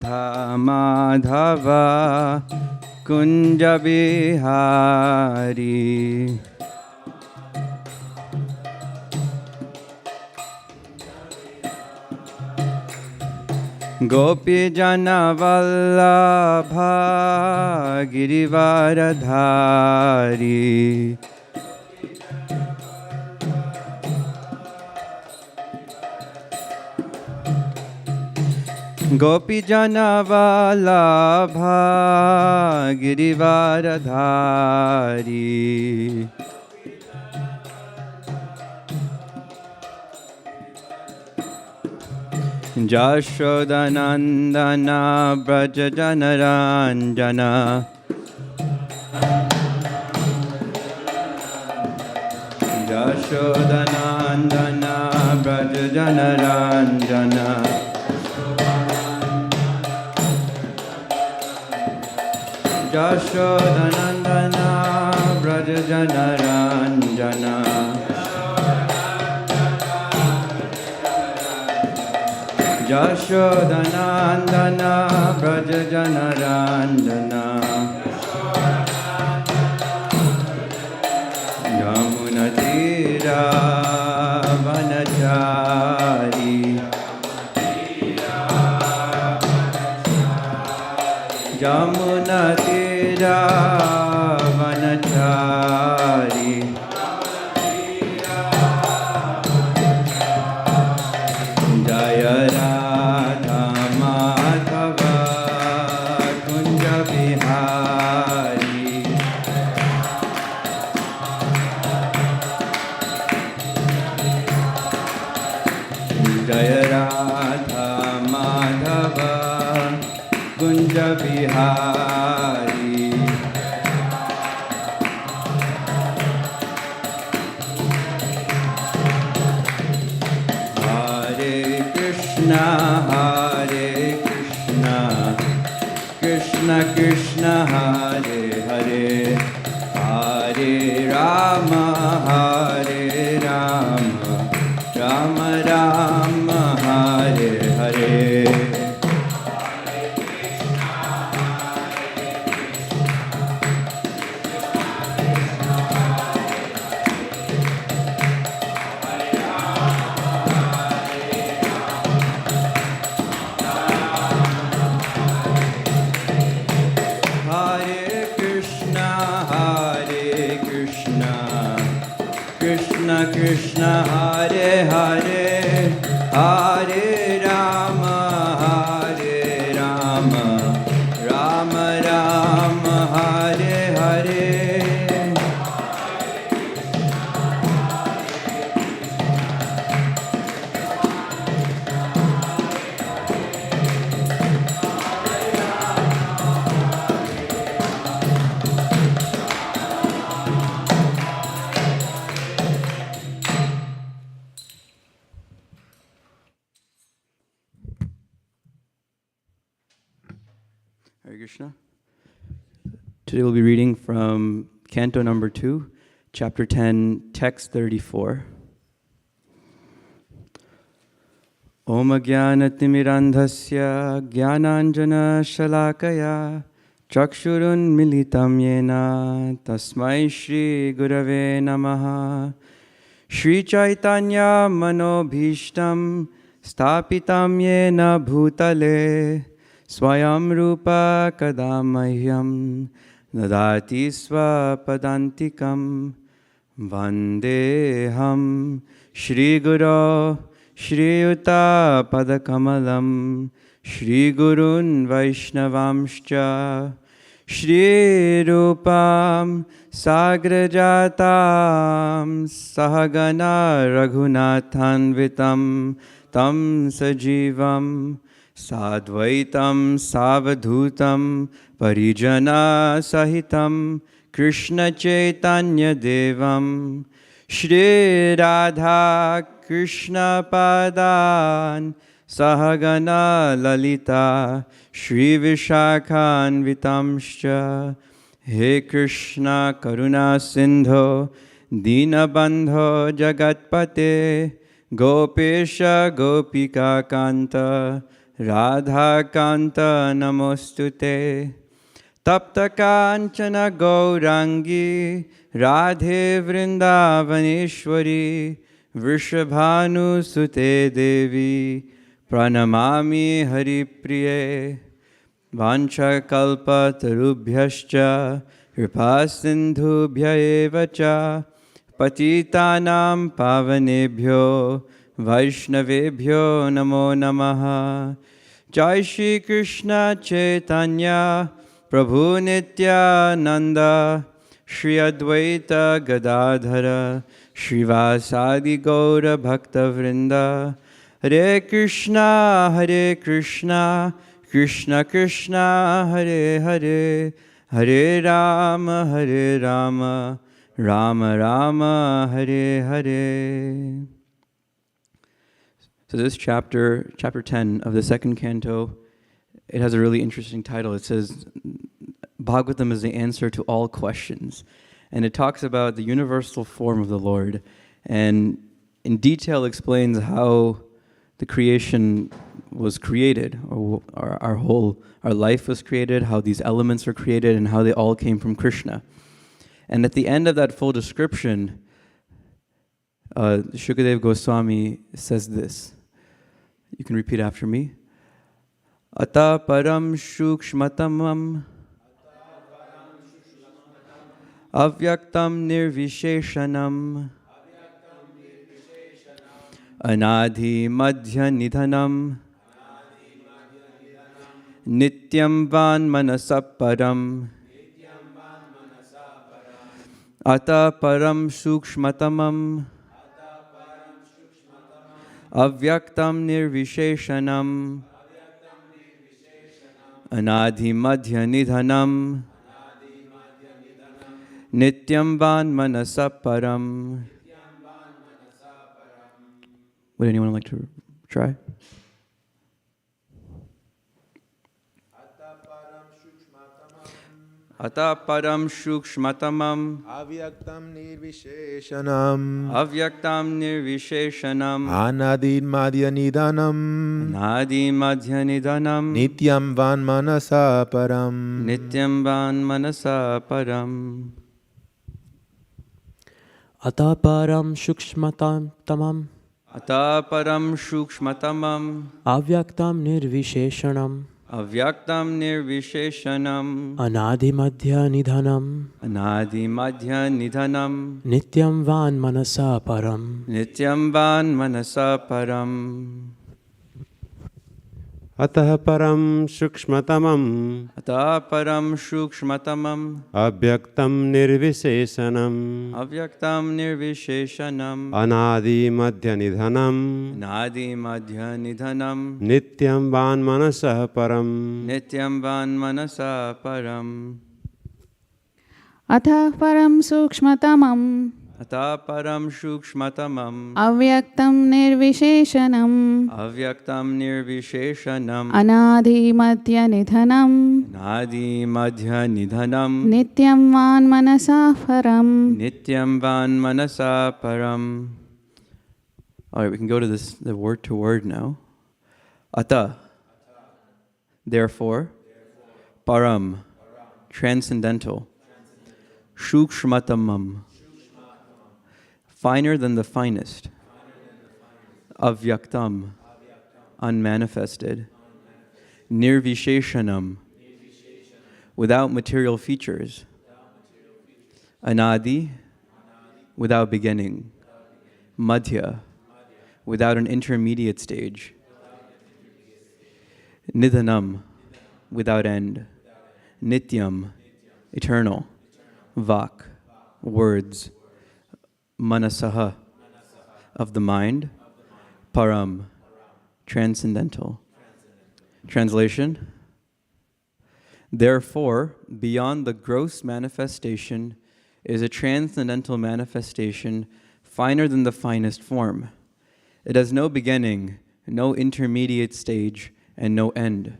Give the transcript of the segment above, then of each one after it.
Madhava Kunja Bihari. Gopi Jana Vallabha Girivaradhari. Gopi Jana Vallabha Girivaradhari. Jashodanandana Braja-rasa. Jashodanandana Braja-rasa. Jashodanandana Braja-rasa. Jashodanandana Braja-rasa. Yamuna Tira Vanachari. Yamuna Tira Vanachari. Jaya Radha Madhava Kunja Bihari. Jaya Radha Madhava Kunja Bihari. Hare Krishna, Krishna Krishna, Hare Hare, Hare Rama, Rama Rama, Hare Hare. Krishna Hare Hare, Hare Rama, Rama Rama, Hare Hare. Hare Krishna. Today we'll be reading from Canto number 2, Chapter 10, Text 34. Om Jnanatimirandhasya Jnananjana Shalakaya Chakshurun Militam Yena Tasmai Shri Gurave Namaha. Shri Chaitanya Manobhishtam Stapitam Yena Bhutale Swayam Rupa Kadamahyam Nadati Swapadantikam Vandeham Shri Guru Shri Yuta Padakamalam Shri Gurun Vaishnavamscha Shri Rupam Sagrajatam Sahagana Raghunathanvitam Tam Sajivam Sadvaitam Savadhutam Parijana Sahitam Krishna Chaitanya Devam Shri Radha Krishna Padan Sahagana Lalita Shri Vishakhan Vitamscha. He Krishna Karuna Sindho Dinabandho Jagatpate Gopesha Gopika Kanta Radha Kanta Namostute. Tapta Kanchana Gaurangi Radhe Vrindavaneshwari Vrishabhanu Sute Devi Pranamami Hari Priye Vancha Kalpa Tarubhyascha Kripasindhubhya eva cha Patitanam Pavanebhyo Vaishnavebhyo Namo Namaha. Jai Shri Krishna Chaitanya Prabhu Nityananda Shri Advaita Gadadhara Shrivasadi Gaura Bhakta Vrinda. Hare Krishna Krishna Krishna Hare Hare, Hare Rama Rama Rama Hare Hare. So this chapter 10 of the second canto, it has a really interesting title. It says, Bhagavatam is the answer to all questions. And it talks about the universal form of the Lord, and in detail explains how the creation was created, or our life was created, how these elements were created, and how they all came from Krishna. And at the end of that full description, Shukadeva Goswami says this. You can repeat after me. Ata param shukshmatamam avyaktam nirvisheshanam anadhi madhya nidhanam nityam van manasaparam ata param shukshmatamam avyaktam nirvisheshanam anadhi madhya nidhanam nityam van manasaparam. Would anyone like to try? Ata param shukshmatamam avyaktam nirvisheshanam anadi madhya nidhanam nityam van manasa param. Ata param shukshmatamam avyaktam nirvisheshanam anadi madhya nidhanam nityam van manasa param. Atah param shukshmatamam avyaktam nirvisheshanam anadi madhya nidhanam nityam van manasa param. Atah param sukshmatamam avyaktam nirvisheshanam anadi madhya nidhanam nityam van manasa param. All right, we can go to the word to word now. Ata, therefore. Param, transcendental. Shukshmatamam, finer than the finest. Avyaktam, unmanifested. Nirvisheshanam, without material features. Anadi, without beginning. Madhya, without an intermediate stage. Nidhanam, without end. Nityam, eternal. Vak, words. Manasaha, of the mind. Param, transcendental. Translation: therefore, beyond the gross manifestation is a transcendental manifestation finer than the finest form. It has no beginning, no intermediate stage, and no end.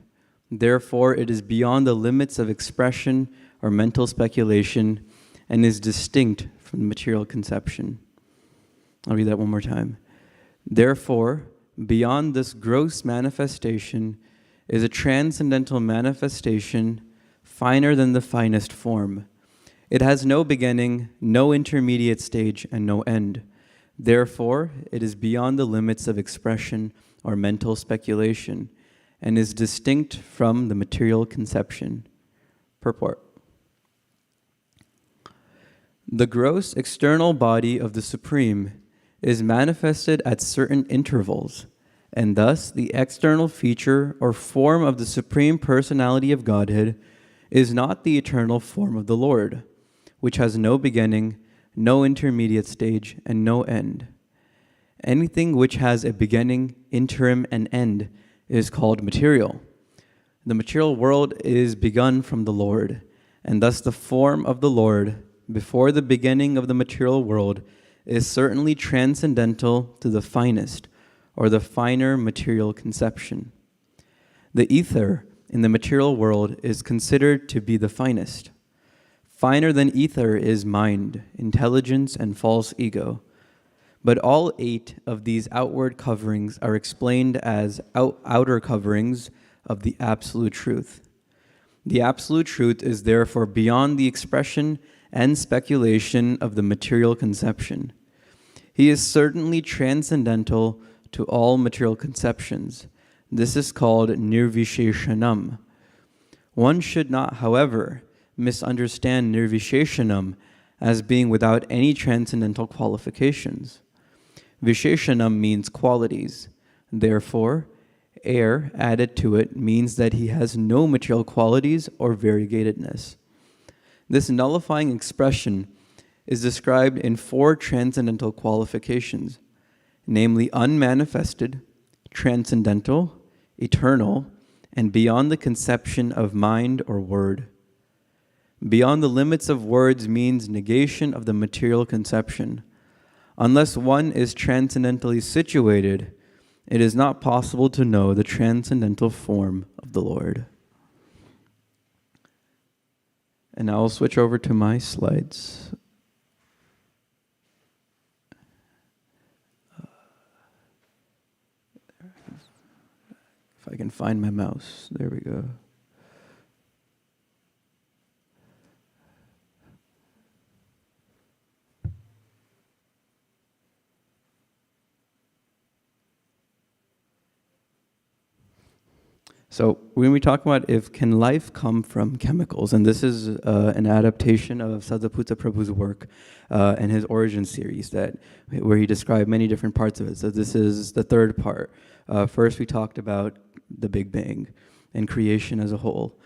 Therefore, it is beyond the limits of expression or mental speculation and is distinct from material conception. I'll read that one more time. Therefore, beyond this gross manifestation is a transcendental manifestation finer than the finest form. It has no beginning, no intermediate stage, and no end. Therefore, it is beyond the limits of expression or mental speculation, and is distinct from the material conception. Purport. The gross external body of the Supreme is manifested at certain intervals, and thus the external feature or form of the Supreme Personality of Godhead is not the eternal form of the Lord, which has no beginning, no intermediate stage, and no end. Anything which has a beginning, interim, and end is called material. The material world is begun from the Lord, and thus the form of the Lord, before the beginning of the material world, is certainly transcendental to the finest, or the finer material conception. The ether in the material world is considered to be the finest. Finer than ether is mind, intelligence, and false ego. But all 8 of these outward coverings are explained as outer coverings of the Absolute Truth. The Absolute Truth is therefore beyond the expression and speculation of the material conception. He is certainly transcendental to all material conceptions. This is called nirvisheshanam. One should not, however, misunderstand nirvisheshanam as being without any transcendental qualifications. Visheshanam means qualities. Therefore, air added to it means that he has no material qualities or variegatedness. This nullifying expression is described in 4 transcendental qualifications, namely unmanifested, transcendental, eternal, and beyond the conception of mind or word. Beyond the limits of words means negation of the material conception. Unless one is transcendentally situated, it is not possible to know the transcendental form of the Lord. And now I'll switch over to my slides. If I can find my mouse. There we go. So when we talk about can life come from chemicals, and this is an adaptation of Sadhaputta Prabhu's work and his origin series where he described many different parts of it. So this is the 3rd part. First we talked about the Big Bang and creation as a whole.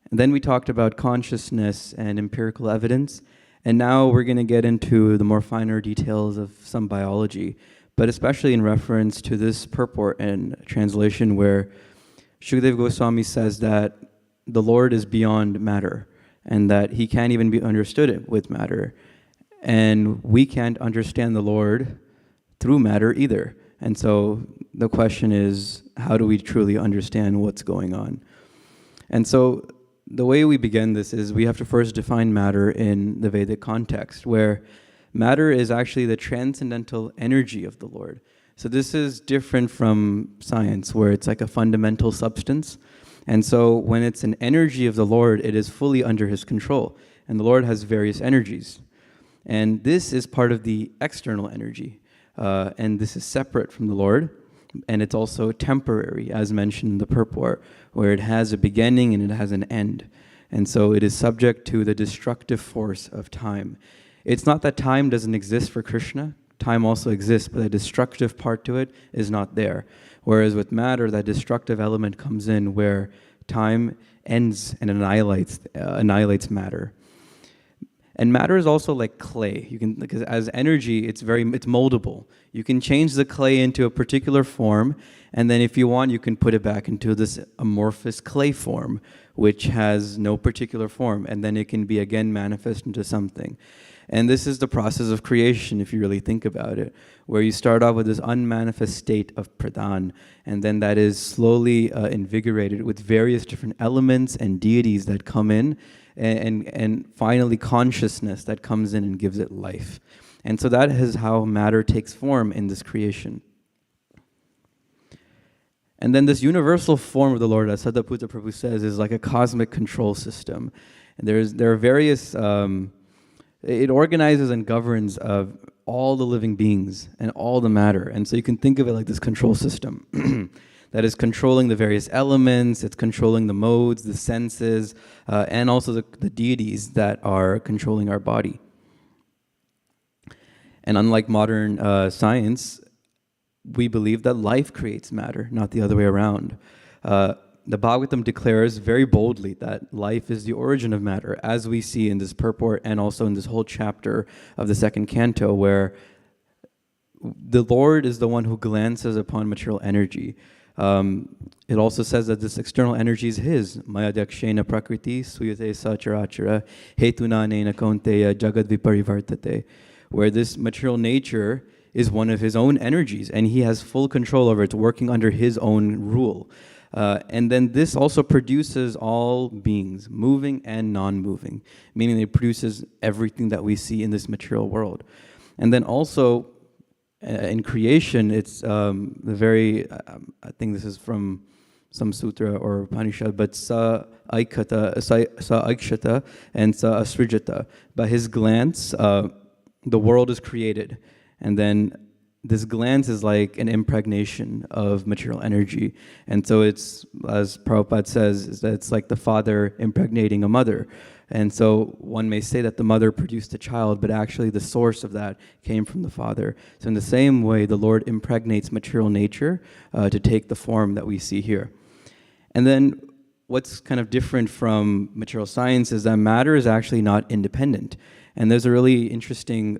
And then we talked about consciousness and empirical evidence. And now we're going to get into the more finer details of some biology, but especially in reference to this purport and translation where Shukadeva Goswami says that the Lord is beyond matter and that he can't even be understood with matter. And we can't understand the Lord through matter either. And so the question is, how do we truly understand what's going on? And so the way we begin this is we have to first define matter in the Vedic context, where matter is actually the transcendental energy of the Lord. So this is different from science, where it's like a fundamental substance. And so when it's an energy of the Lord, it is fully under his control. And the Lord has various energies. And this is part of the external energy. And this is separate from the Lord. And it's also temporary, as mentioned in the purport, where it has a beginning and it has an end. And so it is subject to the destructive force of time. It's not that time doesn't exist for Krishna. Time also exists, but the destructive part to it is not there. Whereas with matter, that destructive element comes in where time ends and annihilates matter. And matter is also like clay. Because as energy, it's moldable. You can change the clay into a particular form, and then if you want, you can put it back into this amorphous clay form, which has no particular form, and then it can be again manifest into something. And this is the process of creation, if you really think about it, where you start off with this unmanifest state of pradhan, and then that is slowly invigorated with various different elements and deities that come in, and finally consciousness that comes in and gives it life. And so that is how matter takes form in this creation. And then this universal form of the Lord, as Sadhaputta Prabhu says, is like a cosmic control system. And there are various, it organizes and governs all the living beings and all the matter. And so you can think of it like this control system that is controlling the various elements, it's controlling the modes, the senses, and also the deities that are controlling our body. And unlike modern science, we believe that life creates matter, not the other way around. The Bhagavatam declares very boldly that life is the origin of matter, as we see in this purport and also in this whole chapter of the second canto, where the Lord is the one who glances upon material energy. It also says that this external energy is His. Maya dakshena prakriti suyate sacharachara hetuna nena kaunteya jagad viparivartate, where this material nature is one of His own energies, and He has full control over it. It's working under His own rule. And then this also produces all beings, moving and non-moving, meaning it produces everything that we see in this material world. And then also in creation, it's the very, I think this is from some sutra or Upanishad, but sa aikshata and sa asrijata. By His glance, the world is created. And then this glance is like an impregnation of material energy. And so it's, as Prabhupada says, is that it's like the father impregnating a mother. And so one may say that the mother produced a child, but actually the source of that came from the father. So in the same way, the Lord impregnates material nature to take the form that we see here. And then what's kind of different from material science is that matter is actually not independent. And there's a really interesting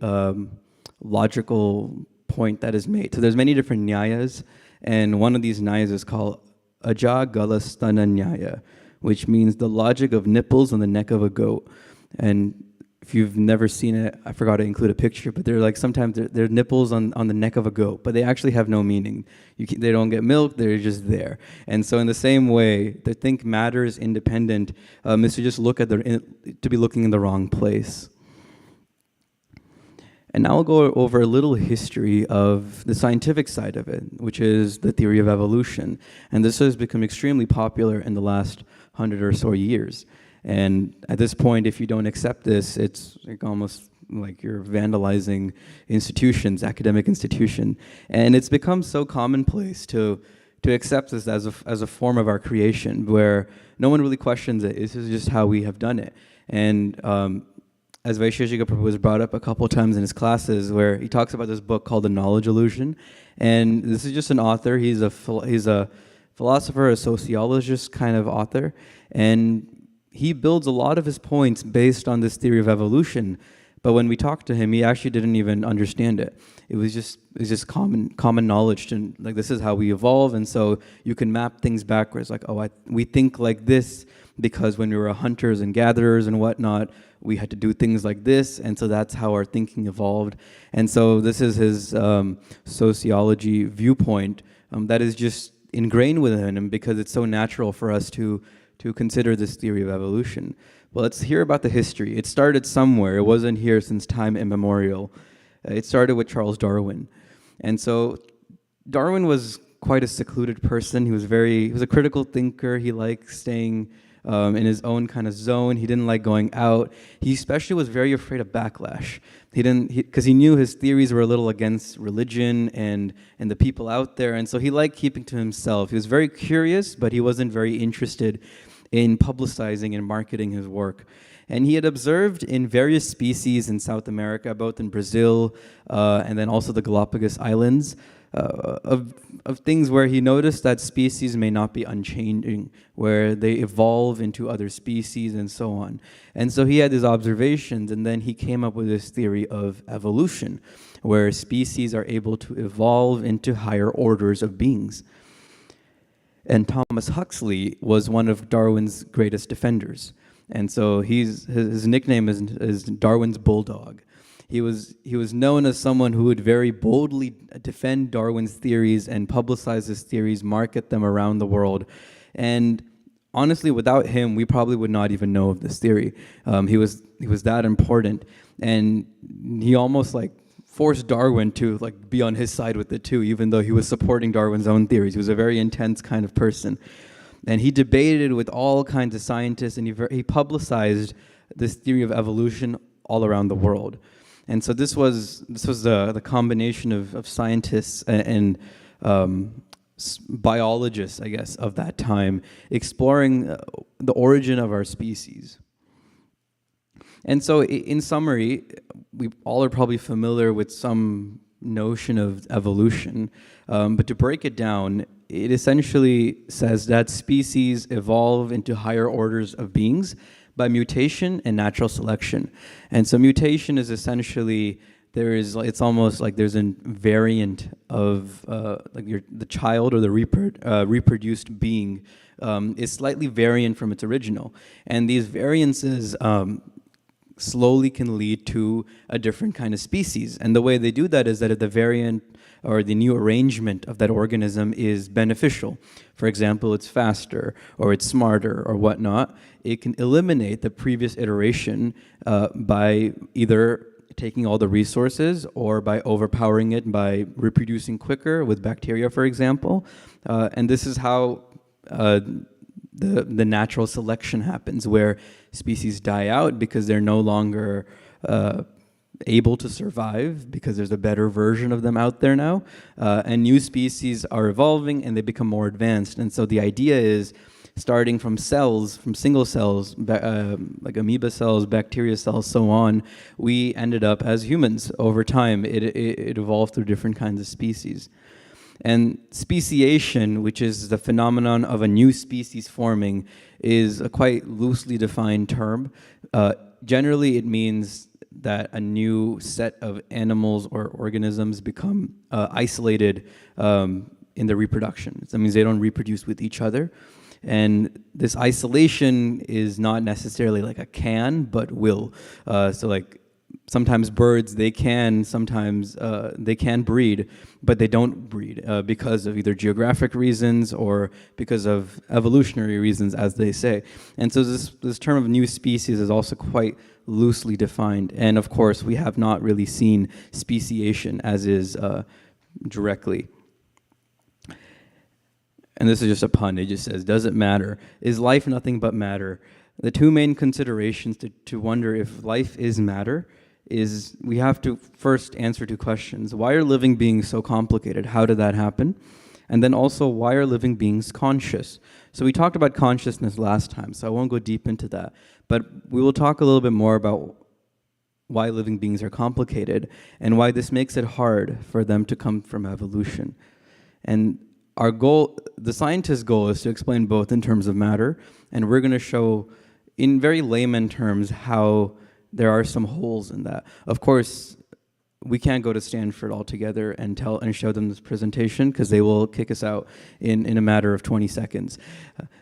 logical point that is made. So there's many different nyayas, and one of these nyayas is called ajagalastana nyaya, which means the logic of nipples on the neck of a goat. And if you've never seen it, I forgot to include a picture, but they're like sometimes they're nipples on the neck of a goat, but they actually have no meaning. They don't get milk, they're just there. And so in the same way, to think matter is independent is to just look at to be looking in the wrong place. And now I'll go over a little history of the scientific side of it, which is the theory of evolution. And this has become extremely popular in the last 100 or so years. And at this point, if you don't accept this, it's like almost like you're vandalizing institutions, academic institution. And it's become so commonplace to accept this as a form of our creation, where no one really questions it. This is just how we have done it. And as Vaisheshika Prabhu was brought up a couple of times in his classes, where he talks about this book called The Knowledge Illusion. And this is just an author. He's a philosopher, a sociologist kind of author. And he builds a lot of his points based on this theory of evolution. But when we talked to him, he actually didn't even understand it. It was just common knowledge to, like, this is how we evolve, and so you can map things backwards. Like, we think like this because when we were hunters and gatherers and whatnot, we had to do things like this, and so that's how our thinking evolved. And so this is his sociology viewpoint that is just ingrained within him because it's so natural for us to consider this theory of evolution. Well, let's hear about the history. It started somewhere. It wasn't here since time immemorial. It started with Charles Darwin. And so Darwin was quite a secluded person. He was a critical thinker. He liked staying in his own kind of zone. He didn't like going out. He especially was very afraid of backlash. Because he knew his theories were a little against religion and the people out there. And so he liked keeping to himself. He was very curious, but he wasn't very interested in publicizing and marketing his work. And he had observed in various species in South America, both in Brazil and then also the Galapagos Islands, of things where he noticed that species may not be unchanging, where they evolve into other species and so on. And so he had his observations, and then he came up with this theory of evolution, where species are able to evolve into higher orders of beings. And Thomas Huxley was one of Darwin's greatest defenders. And so his nickname is Darwin's Bulldog. He was known as someone who would very boldly defend Darwin's theories and publicize his theories, market them around the world. And honestly, without him, we probably would not even know of this theory. He was that important. And he almost like forced Darwin to like be on his side with it too, even though he was supporting Darwin's own theories. He was a very intense kind of person. And he debated with all kinds of scientists, and he publicized this theory of evolution all around the world. And so this was the combination of scientists and biologists, I guess, of that time, exploring the origin of our species. And so in summary, we all are probably familiar with some notion of evolution, but to break it down, it essentially says that species evolve into higher orders of beings by mutation and natural selection. And so mutation is essentially, it's almost like there's a variant of the child or the reproduced being is slightly variant from its original. And these variances slowly can lead to a different kind of species. And the way they do that is that if the variant or the new arrangement of that organism is beneficial, for example, it's faster or it's smarter or whatnot, it can eliminate the previous iteration by either taking all the resources or by overpowering it by reproducing quicker with bacteria, for example. And this is how the natural selection happens, where species die out because they're no longer able to survive because there's a better version of them out there now, and new species are evolving and they become more advanced. And so the idea is, starting from cells, from single cells, like amoeba cells, bacteria cells, so on, we ended up as humans over time. It evolved through different kinds of species. And speciation, which is the phenomenon of a new species forming, is a quite loosely defined term. Generally, it means that a new set of animals or organisms become isolated in their reproduction. That means they don't reproduce with each other. And this isolation is not necessarily like a can, but will. So like sometimes birds, they can breed, but they don't breed because of either geographic reasons or because of evolutionary reasons, as they say. And so this term of new species is also quite loosely defined. And of course, we have not really seen speciation as is directly. And this is just a pun. It just says, does it matter? Is life nothing but matter? The two main considerations to wonder if life is matter is we have to first answer two questions. Why are living beings so complicated? How did that happen? And then also, why are living beings conscious? So we talked about consciousness last time, so I won't go deep into that. But we will talk a little bit more about why living beings are complicated and why this makes it hard for them to come from evolution. And our goal, the scientist's goal, is to explain both in terms of matter, and we're going to show in very layman terms how there are some holes in that. Of course, we can't go to Stanford altogether and show them this presentation because they will kick us out in a matter of 20 seconds.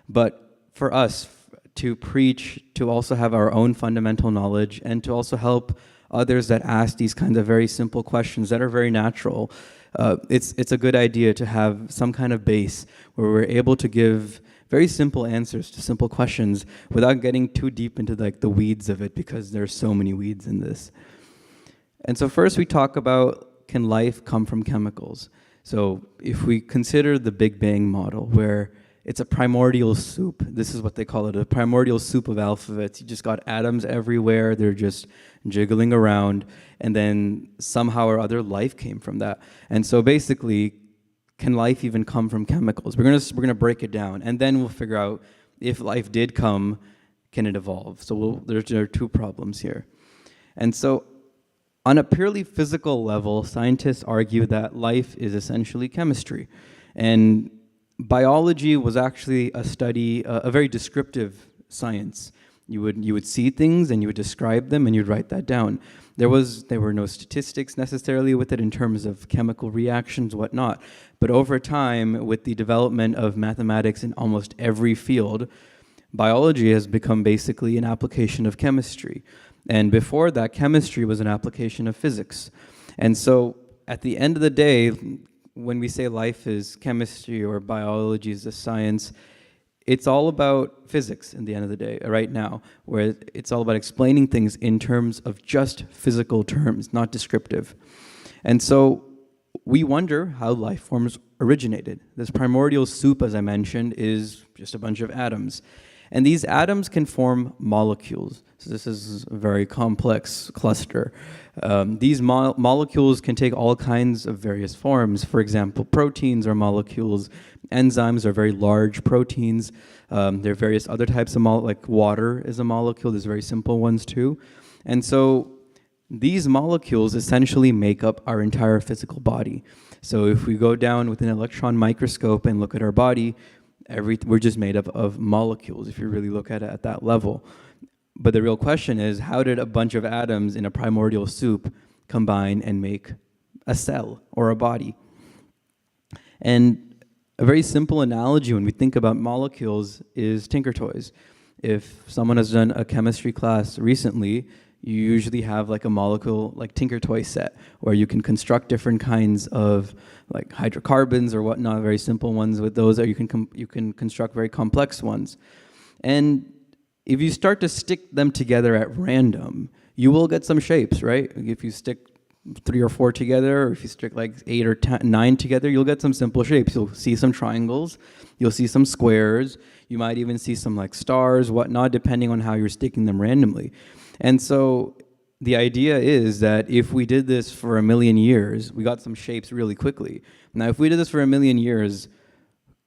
But for us to preach, to also have our own fundamental knowledge, and to also help others that ask these kinds of very simple questions that are very natural, it's a good idea to have some kind of base where we're able to give very simple answers to simple questions without getting too deep into like the weeds of it, because there's so many weeds in this. And so first we talk about, can life come from chemicals? So if we consider the Big Bang model, where it's a primordial soup, this is what they call it, a primordial soup of alphabets. You just got atoms everywhere, they're just jiggling around, and then somehow or other life came from that. And so basically, can life even come from chemicals? We're gonna break it down, and then we'll figure out if life did come, can it evolve? So there are two problems here. And so on a purely physical level, scientists argue that life is essentially chemistry. And biology was actually a study, a very descriptive science. You would see things and you would describe them and you'd write that down. There were no statistics necessarily with it in terms of chemical reactions, whatnot. But over time, with the development of mathematics in almost every field, biology has become basically an application of chemistry. And before that, chemistry was an application of physics. And so at the end of the day, when we say life is chemistry or biology is a science, it's all about physics in the end of the day, right now, where it's all about explaining things in terms of just physical terms, not descriptive. And so we wonder how life forms originated. This primordial soup, as I mentioned, is just a bunch of atoms. And these atoms can form molecules. So this is a very complex cluster. These molecules can take all kinds of various forms. For example, proteins are molecules. Enzymes are very large proteins. There are various other types of like water is a molecule. There's very simple ones too. And so these molecules essentially make up our entire physical body. So if we go down with an electron microscope and look at our body, we're just made up of molecules if you really look at it at that level. But the real question is, how did a bunch of atoms in a primordial soup combine and make a cell or a body? And a very simple analogy when we think about molecules is Tinker Toys. If someone has done a chemistry class recently, you usually have like a molecule, like Tinker Toy set, where you can construct different kinds of like hydrocarbons or whatnot, very simple ones with those, or you can construct very complex ones. And if you start to stick them together at random, you will get some shapes, right? If you stick 3 or 4 together, or if you stick like 8 or 9 together, you'll get some simple shapes. You'll see some triangles, you'll see some squares, you might even see some like stars, whatnot, depending on how you're sticking them randomly. And so the idea is that if we did this for 1 million years, we got some shapes really quickly. Now, if we did this for 1 million years,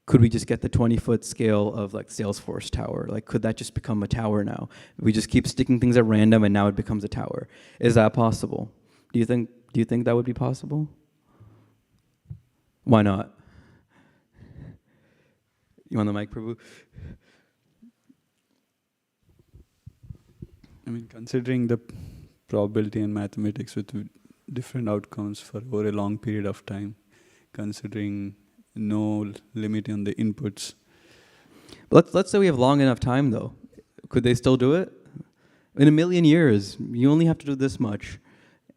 could we just get the 20-foot scale of like Salesforce Tower? Like, could that just become a tower now? We just keep sticking things at random and now it becomes a tower. Is that possible? Do you think that would be possible? Why not? You want the mic, Prabhu? I mean, considering the probability in mathematics with different outcomes for over a long period of time, considering no limit on the inputs. Let's say we have long enough time, though. Could they still do it? In 1 million years, you only have to do this much,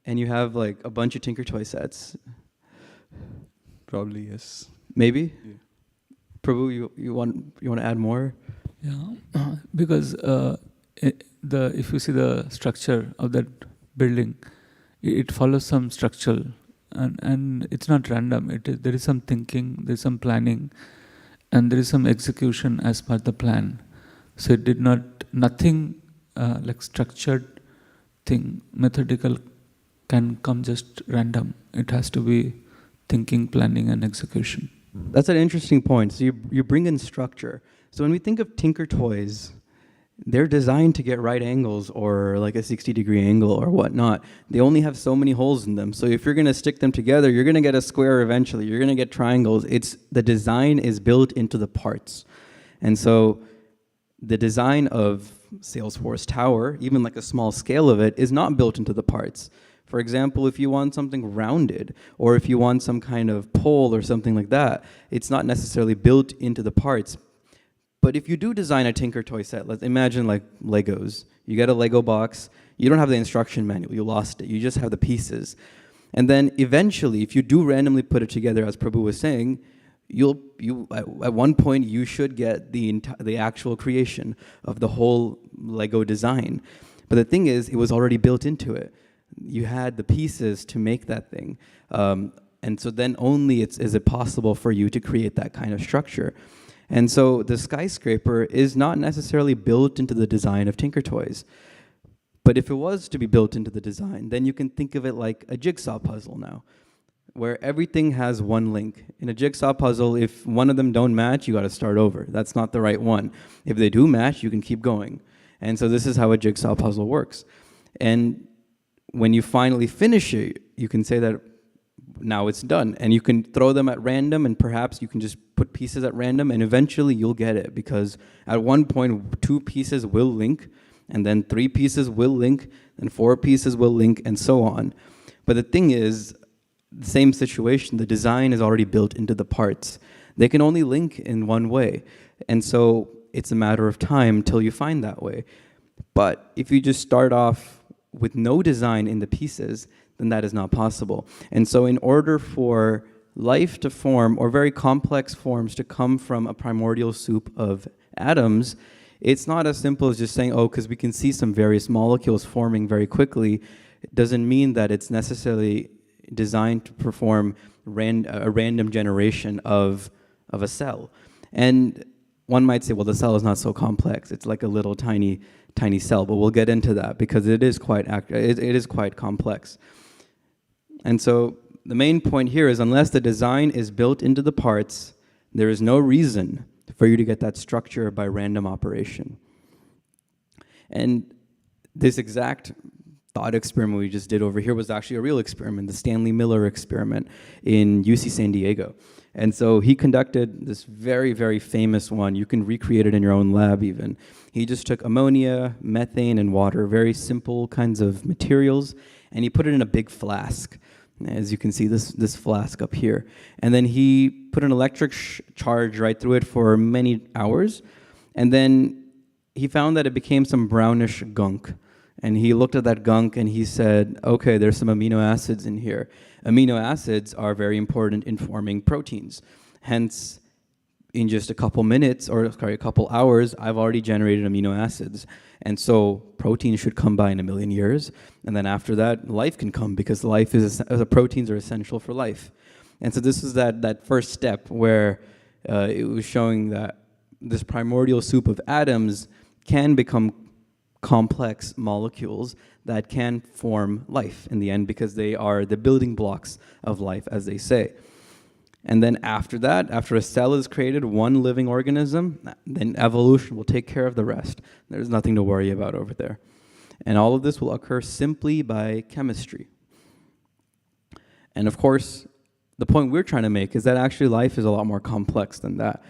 and you have like a bunch of Tinker Toy sets. Probably yes. Maybe. Yeah. Prabhu, you want to add more? Yeah, because if you see the structure of that building, it follows some structure, and it's not random. There is some thinking, there is some planning, and there is some execution as per the plan. So it did nothing like structured thing, methodical can come just random. It has to be thinking, planning, and execution. That's an interesting point. So you bring in structure. So when we think of Tinker Toys, they're designed to get right angles or like a 60-degree angle or whatnot. They only have so many holes in them. So if you're going to stick them together, you're going to get a square eventually. You're going to get triangles. The design is built into the parts. And so the design of Salesforce Tower, even like a small scale of it, is not built into the parts. For example, if you want something rounded, or if you want some kind of pole or something like that, it's not necessarily built into the parts. But if you do design a Tinker Toy set, let's imagine like Legos. You get a Lego box, you don't have the instruction manual, you lost it, you just have the pieces. And then eventually, if you do randomly put it together, as Prabhu was saying, at one point you should get the actual creation of the whole Lego design. But the thing is, it was already built into it. You had the pieces to make that thing. And so then only is it possible for you to create that kind of structure. And so the skyscraper is not necessarily built into the design of Tinker Toys. But if it was to be built into the design, then you can think of it like a jigsaw puzzle now, where everything has one link. In a jigsaw puzzle, if one of them don't match, you got to start over. That's not the right one. If they do match, you can keep going. And so this is how a jigsaw puzzle works. And when you finally finish it, you can say that now it's done. And you can throw them at random, and perhaps you can just put pieces at random, and eventually you'll get it, because at one point 2 pieces will link, and then 3 pieces will link, and 4 pieces will link, and so on. But the thing is, the same situation, the design is already built into the parts. They can only link in one way. And so it's a matter of time till you find that way. But if you just start off with no design in the pieces, then that is not possible. And so in order for life to form, or very complex forms to come from a primordial soup of atoms, it's not as simple as just saying, oh, because we can see some various molecules forming very quickly, it doesn't mean that it's necessarily designed to perform a random generation of a cell. And one might say, well, the cell is not so complex. It's like a little tiny cell, but we'll get into that because it is quite complex. And so the main point here is, unless the design is built into the parts, there is no reason for you to get that structure by random operation. And this exact thought experiment we just did over here was actually a real experiment, the Stanley Miller experiment in UC San Diego. And so he conducted this very, very famous one. You can recreate it in your own lab even. He just took ammonia, methane, and water, very simple kinds of materials, and he put it in a big flask. As you can see, this flask up here. And then he put an electric charge right through it for many hours, and then he found that it became some brownish gunk. And he looked at that gunk and he said, okay, there's some amino acids in here. Amino acids are very important in forming proteins. Hence, in just a couple minutes, or sorry, a couple hours, I've already generated amino acids. And so protein should come by in 1 million years. And then after that, life can come, because proteins are essential for life. And so this is that first step where it was showing that this primordial soup of atoms can become complex molecules that can form life in the end, because they are the building blocks of life, as they say. And then after that, after a cell is created, one living organism, then evolution will take care of the rest. There's nothing to worry about over there. And all of this will occur simply by chemistry. And of course, the point we're trying to make is that actually life is a lot more complex than that.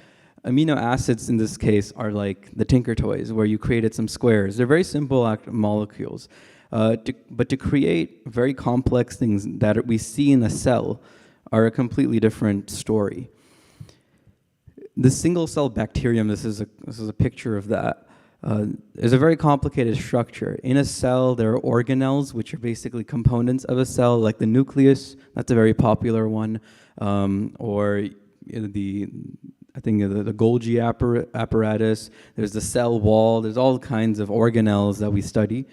Amino acids in this case are like the Tinker Toys, where you created some squares. They're very simple molecules. But to create very complex things that we see in a cell are a completely different story. The single cell bacterium, this is a picture of that, is a very complicated structure. In a cell, there are organelles, which are basically components of a cell, like the nucleus. That's a very popular one. Or the Golgi apparatus. There's the cell wall. There's all kinds of organelles that we study.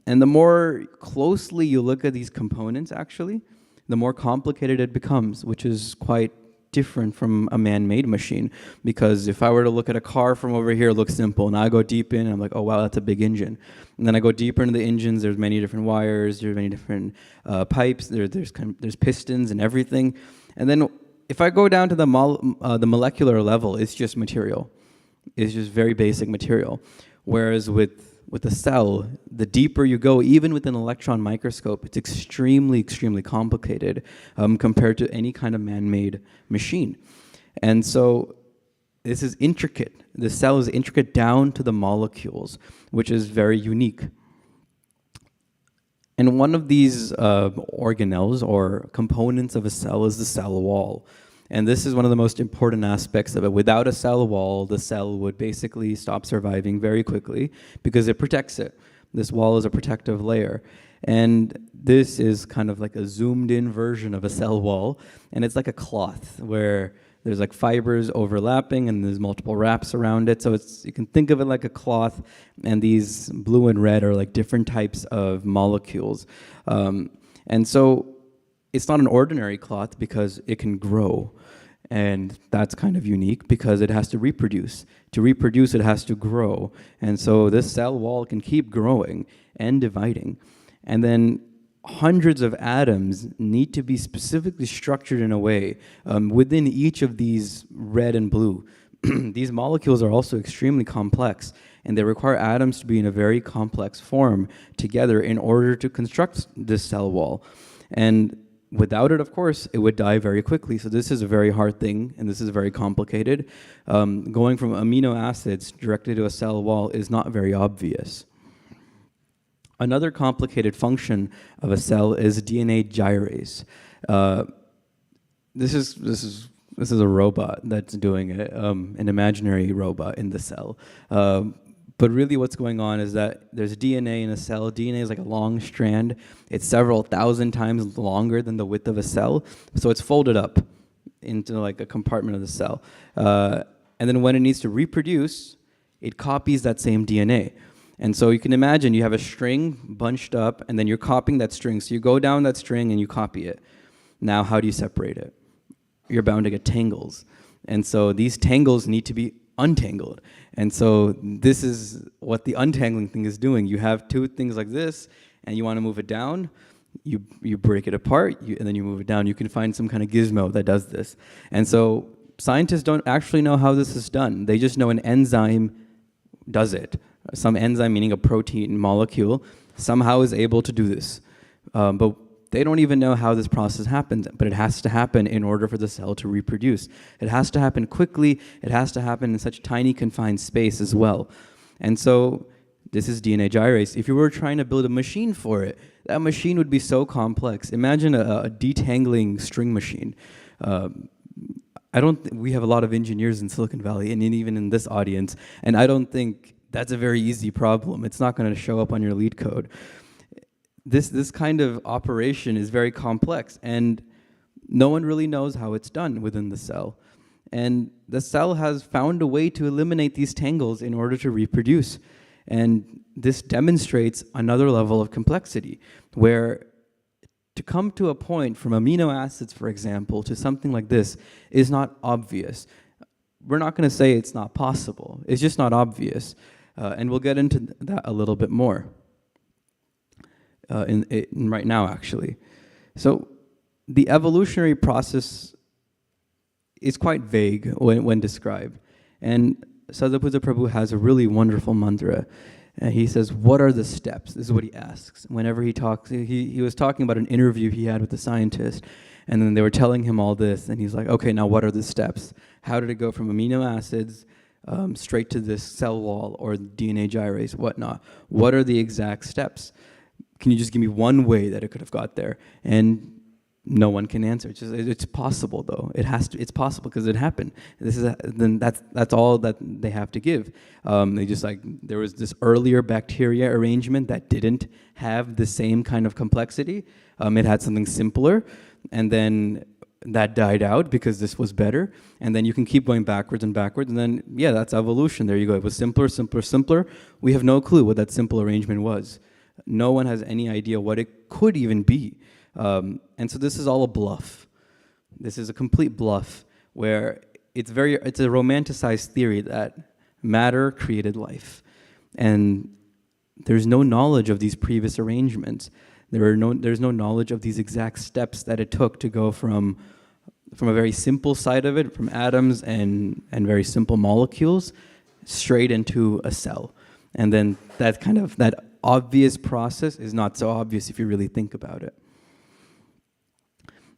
And the more closely you look at these components, actually, the more complicated it becomes, which is quite different from a man-made machine. Because if I were to look at a car from over here, it looks simple. And I go deep in, and I'm like, oh, wow, that's a big engine. And then I go deeper into the engines. There's many different wires. There's many different pipes. There's pistons and everything. And then if I go down to the molecular level, it's just material. It's just very basic material. Whereas with a cell, the deeper you go, even with an electron microscope, it's extremely, extremely complicated compared to any kind of man-made machine. And so this is intricate. The cell is intricate down to the molecules, which is very unique. And one of these organelles or components of a cell is the cell wall. And this is one of the most important aspects of it. Without a cell wall, the cell would basically stop surviving very quickly because it protects it. This wall is a protective layer. And this is kind of like a zoomed in version of a cell wall. And it's like a cloth where there's like fibers overlapping and there's multiple wraps around it. So you can think of it like a cloth, and these blue and red are like different types of molecules. And so it's not an ordinary cloth because it can grow. And that's kind of unique because it has to reproduce. To reproduce, it has to grow. And so this cell wall can keep growing and dividing. And then hundreds of atoms need to be specifically structured in a way within each of these red and blue. These molecules are also extremely complex, and they require atoms to be in a very complex form together in order to construct this cell wall. And without it, of course, it would die very quickly. So this is a very hard thing, and this is very complicated. Going from amino acids directly to a cell wall is not very obvious. Another complicated function of a cell is DNA gyrase. This is a robot that's doing it, an imaginary robot in the cell. But really what's going on is that there's DNA in a cell. DNA is like a long strand. It's several thousand times longer than the width of a cell. So it's folded up into like a compartment of the cell. And then when it needs to reproduce, it copies that same DNA. And so you can imagine you have a string bunched up, and then you're copying that string. So you go down that string and you copy it. Now, how do you separate it? You're bound to get tangles. And so these tangles need to be untangled. And so this is what the untangling thing is doing. You have two things like this, and you want to move it down. You break it apart, and then you move it down. You can find some kind of gizmo that does this. And so scientists don't actually know how this is done. They just know an enzyme does it. Some enzyme, meaning a protein molecule, somehow is able to do this. But they don't even know how this process happens, but it has to happen in order for the cell to reproduce. It has to happen quickly. It has to happen in such tiny confined space as well. And so this is DNA gyrase. If you were trying to build a machine for it, that machine would be so complex. Imagine a detangling string machine. We have a lot of engineers in Silicon Valley, and even in this audience, and I don't think that's a very easy problem. It's not going to show up on your lead code. This kind of operation is very complex, and no one really knows how it's done within the cell. And the cell has found a way to eliminate these tangles in order to reproduce. And this demonstrates another level of complexity, where to come to a point from amino acids, for example, to something like this is not obvious. We're not going to say it's not possible. It's just not obvious. And we'll get into that a little bit more right now, actually. So the evolutionary process is quite vague when described. And Sadapuja Prabhu has a really wonderful mantra. And he says, what are the steps? This is what he asks. Whenever he talks, he was talking about an interview he had with a scientist, and then they were telling him all this, and he's like, okay, now what are the steps? How did it go from amino acids straight to this cell wall or DNA gyrase, whatnot? What are the exact steps? Can you just give me one way that it could have got there? And no one can answer. It's possible, though. It's possible because it happened. Then that's all that they have to give. They just there was this earlier bacteria arrangement that didn't have the same kind of complexity. It had something simpler, and then that died out because this was better. And then you can keep going backwards and backwards, and then that's evolution. There you go. It was simpler, simpler, simpler. We have no clue what that simple arrangement was. No one has any idea what it could even be. And so this is all a bluff. This is a complete bluff where it's a romanticized theory that matter created life. And there's no knowledge of these previous arrangements. There's no knowledge of these exact steps that it took to go from a very simple side of it, from atoms and very simple molecules, straight into a cell. And then that obvious process is not so obvious if you really think about it.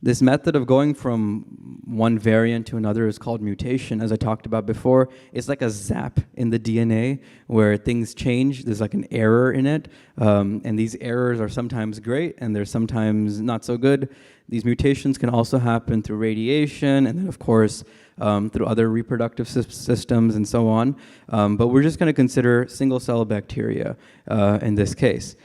This method of going from one variant to another is called mutation, as I talked about before. It's like a zap in the DNA where things change. There's like an error in it, and these errors are sometimes great, and they're sometimes not so good. These mutations can also happen through radiation, and then, of course, through other reproductive systems and so on. But we're just going to consider single-cell bacteria in this case.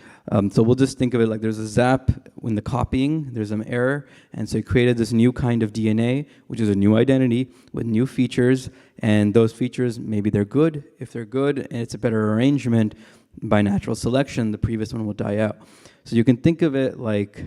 So we'll just think of it like there's a zap in the copying, there's an error, and so it created this new kind of DNA, which is a new identity with new features, and those features, maybe they're good. If they're good and it's a better arrangement, by natural selection, the previous one will die out. So you can think of it like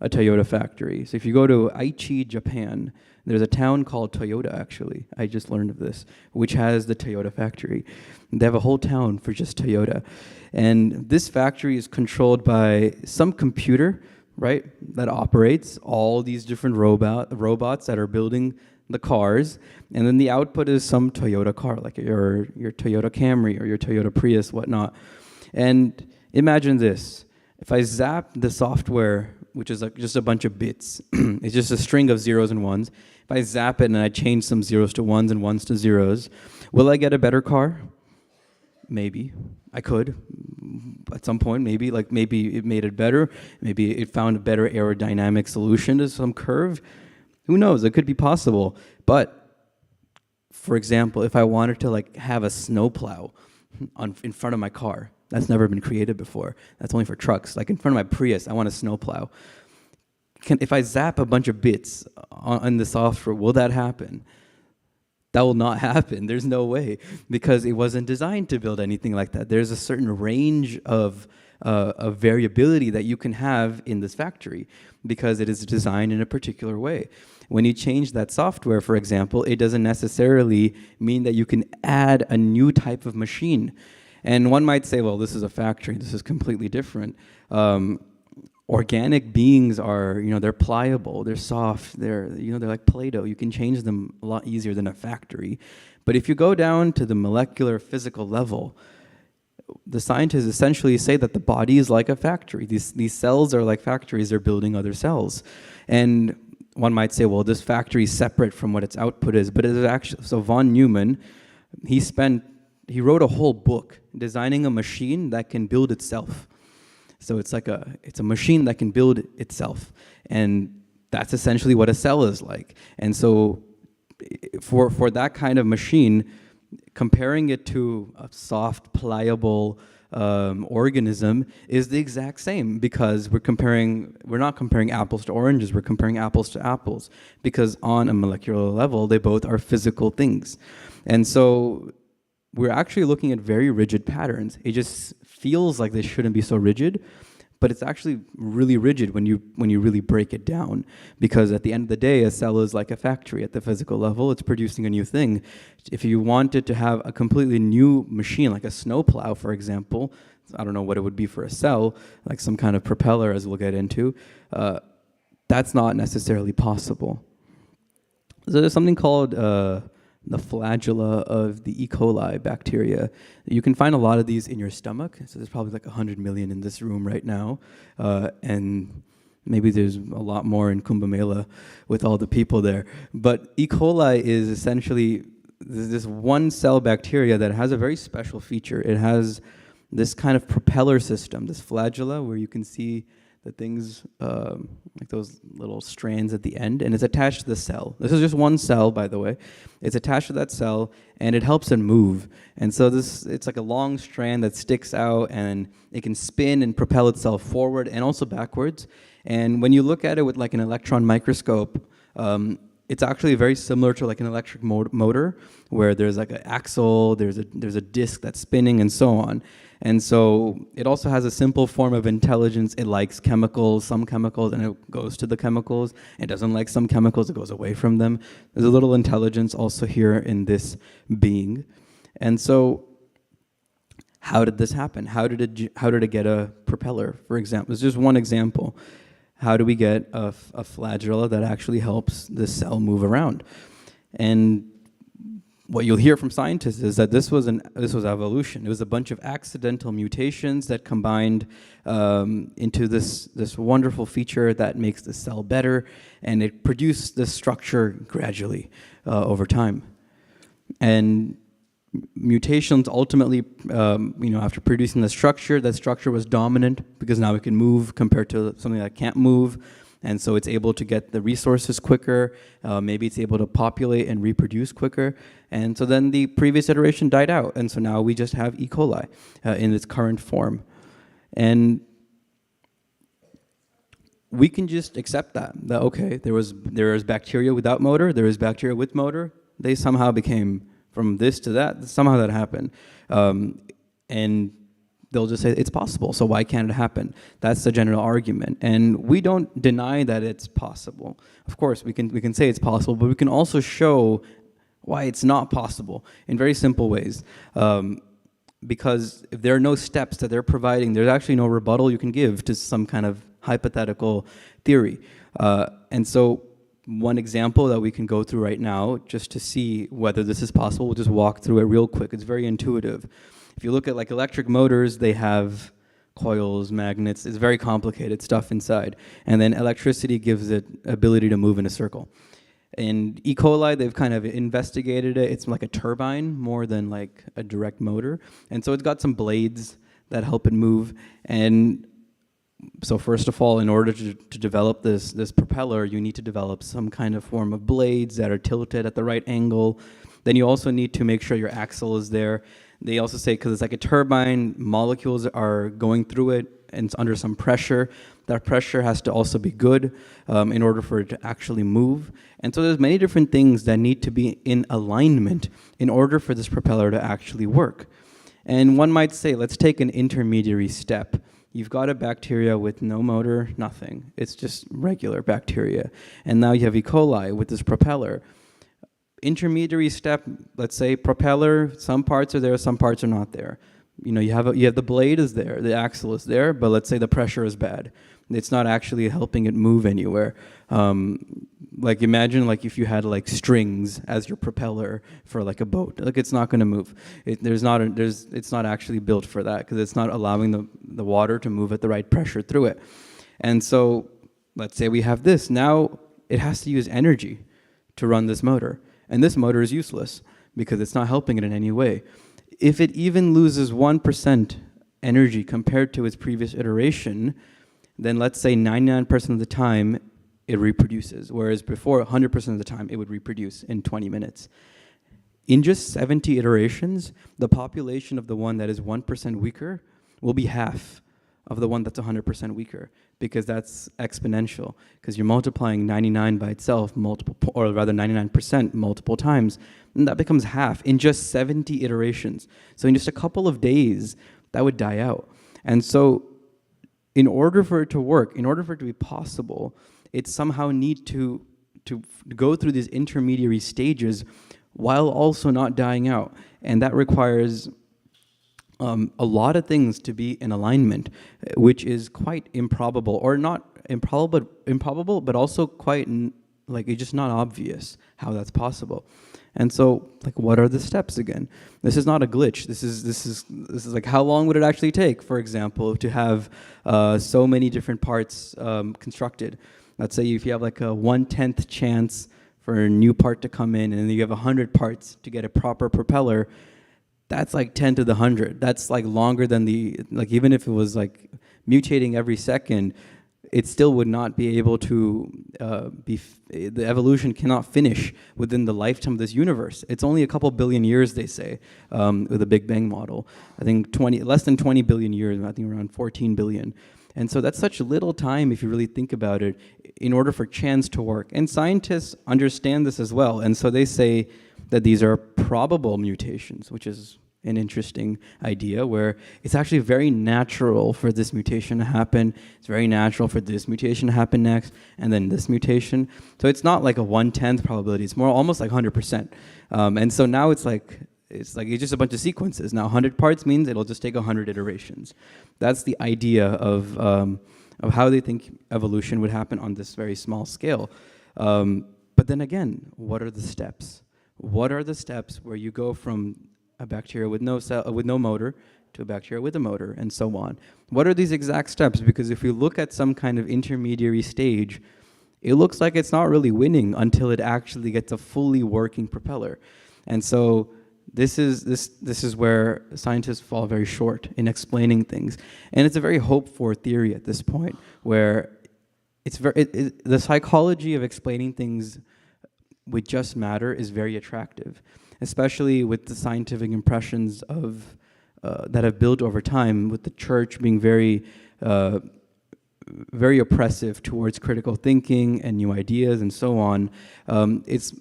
a Toyota factory. So if you go to Aichi, Japan, there's a town called Toyota, actually. I just learned of this, which has the Toyota factory. They have a whole town for just Toyota. And this factory is controlled by some computer, right, that operates all these different robots that are building the cars. And then the output is some Toyota car, like your Toyota Camry or your Toyota Prius, whatnot. And imagine this. If I zap the software, which is like just a bunch of bits, it's just a string of zeros and ones. If I zap it and I change some zeros to ones and ones to zeros, will I get a better car? Maybe. I could. At some point, maybe it made it better. Maybe it found a better aerodynamic solution to some curve. Who knows? It could be possible. But, for example, if I wanted to have a snowplow in front of my car, that's never been created before. That's only for trucks. Like in front of my Prius, I want a snowplow. If I zap a bunch of bits on the software, will that happen? that will not happen. There's no way, because it wasn't designed to build anything like that. There's a certain range of variability that you can have in this factory because it is designed in a particular way. When you change that software, for example, it doesn't necessarily mean that you can add a new type of machine. And one might say, well, this is a factory, this is completely different. Organic beings are, they're pliable, they're soft, they're like Play-Doh. You can change them a lot easier than a factory. But if you go down to the molecular physical level, the scientists essentially say that the body is like a factory. These cells are like factories, they're building other cells. And one might say, well, this factory is separate from what its output is, but it is actually, so von Neumann, he wrote a whole book designing a machine that can build itself. So it's a machine that can build itself. And that's essentially what a cell is like. And so for that kind of machine, comparing it to a soft, pliable organism is the exact same, because we're not comparing apples to oranges, we're comparing apples to apples, because on a molecular level, they both are physical things. And so we're actually looking at very rigid patterns. It just feels like they shouldn't be so rigid, but it's actually really rigid when you really break it down, because at the end of the day, a cell is like a factory at the physical level. It's producing a new thing. If you wanted to have a completely new machine, like a snowplow, for example, I don't know what it would be for a cell, like some kind of propeller, as we'll get into, that's not necessarily possible. So there's something called the flagella of the E. coli bacteria. You can find a lot of these in your stomach. So there's probably like 100 million in this room right now. And maybe there's a lot more in Kumbh Mela with all the people there. But E. coli is essentially this one cell bacteria that has a very special feature. It has this kind of propeller system, this flagella, where you can see the things like those little strands at the end, and it's attached to the cell. This is just one cell, by the way. It's attached to that cell, and it helps it move. And so it's like a long strand that sticks out, and it can spin and propel itself forward and also backwards. And when you look at it with like an electron microscope, it's actually very similar to like an electric motor, where there's like an axle, there's a disc that's spinning, and so on. And so it also has a simple form of intelligence. It likes chemicals, some chemicals, and it goes to the chemicals. It doesn't like some chemicals, it goes away from them. There's a little intelligence also here in this being. And so how did this happen? How did it get a propeller, for example? It's just one example. How do we get a flagella that actually helps the cell move around? And what you'll hear from scientists is that this was evolution. It was a bunch of accidental mutations that combined into this wonderful feature that makes the cell better, and it produced this structure gradually over time. And mutations ultimately, after producing the structure, that structure was dominant because now it can move compared to something that can't move. And so it's able to get the resources quicker, maybe it's able to populate and reproduce quicker. And so then the previous iteration died out, and so now we just have E. coli in its current form. And we can just accept that okay, there was bacteria without motor, there is bacteria with motor, they somehow became from this to that, somehow that happened. And they'll just say it's possible, so why can't it happen? That's the general argument. And we don't deny that it's possible. Of course, we can say it's possible, but we can also show why it's not possible in very simple ways. Because if there are no steps that they're providing, there's actually no rebuttal you can give to some kind of hypothetical theory. And so one example that we can go through right now, just to see whether this is possible, we'll just walk through it real quick. It's very intuitive. If you look at like electric motors, they have coils, magnets, it's very complicated stuff inside. And then electricity gives it ability to move in a circle. In E. coli, they've kind of investigated it. It's like a turbine more than like a direct motor. And so it's got some blades that help it move. And so first of all, in order to develop this propeller, you need to develop some kind of form of blades that are tilted at the right angle. Then you also need to make sure your axle is there. They also say, because it's like a turbine, molecules are going through it and it's under some pressure. That pressure has to also be good in order for it to actually move. And so there's many different things that need to be in alignment in order for this propeller to actually work. And one might say, let's take an intermediary step. You've got a bacteria with no motor, nothing. It's just regular bacteria. And now you have E. coli with this propeller. Intermediary step, let's say propeller, some parts are there, some parts are not there. You know, you have the blade is there, the axle is there, but let's say the pressure is bad. It's not actually helping it move anywhere. Like imagine like if you had like strings as your propeller for like a boat. Like it's not going to move. It's not actually built for that because it's not allowing the water to move at the right pressure through it. And so let's say we have this. Now it has to use energy to run this motor. And this motor is useless because it's not helping it in any way. If it even loses 1% energy compared to its previous iteration, then let's say 99% of the time it reproduces, whereas before 100% of the time it would reproduce in 20 minutes. In just 70 iterations, the population of the one that is 1% weaker will be half of the one that's 100% weaker, because that's exponential, because you're multiplying 99 by itself or rather 99% multiple times, and that becomes half in just 70 iterations. So in just a couple of days, that would die out. And so in order for it to work, in order for it to be possible, it somehow need to go through these intermediary stages while also not dying out. And that requires a lot of things to be in alignment, which is quite improbable, or not improbable, but also quite like it's just not obvious how that's possible. And so, like, what are the steps again? This is not a glitch. This is like, how long would it actually take, for example, to have so many different parts constructed? Let's say if you have like a 1/10 chance for a new part to come in, and then you have 100 parts to get a proper propeller. That's like 10 to the 100. That's like longer than like even if it was like mutating every second, it still would not be able to the evolution cannot finish within the lifetime of this universe. It's only a couple billion years, they say, with the Big Bang model. I think less than 20 billion years, I think around 14 billion. And so that's such little time, if you really think about it, in order for chance to work. And scientists understand this as well. And so they say that these are probable mutations, which is an interesting idea, where it's actually very natural for this mutation to happen. It's very natural for this mutation to happen next, and then this mutation. So it's not like a 1/10 probability. It's more almost like 100%. And so now it's just a bunch of sequences. Now 100 parts means it'll just take 100 iterations. That's the idea of how they think evolution would happen on this very small scale. But then again, what are the steps? What are the steps where you go from a bacteria with no motor to a bacteria with a motor, and so on? What are these exact steps? Because if you look at some kind of intermediary stage, it looks like it's not really winning until it actually gets a fully working propeller. And so this is where scientists fall very short in explaining things. And it's a very hoped-for theory at this point, where the psychology of explaining things with just matter is very attractive, especially with the scientific impressions of that have built over time, with the church being very oppressive towards critical thinking and new ideas and so on. It's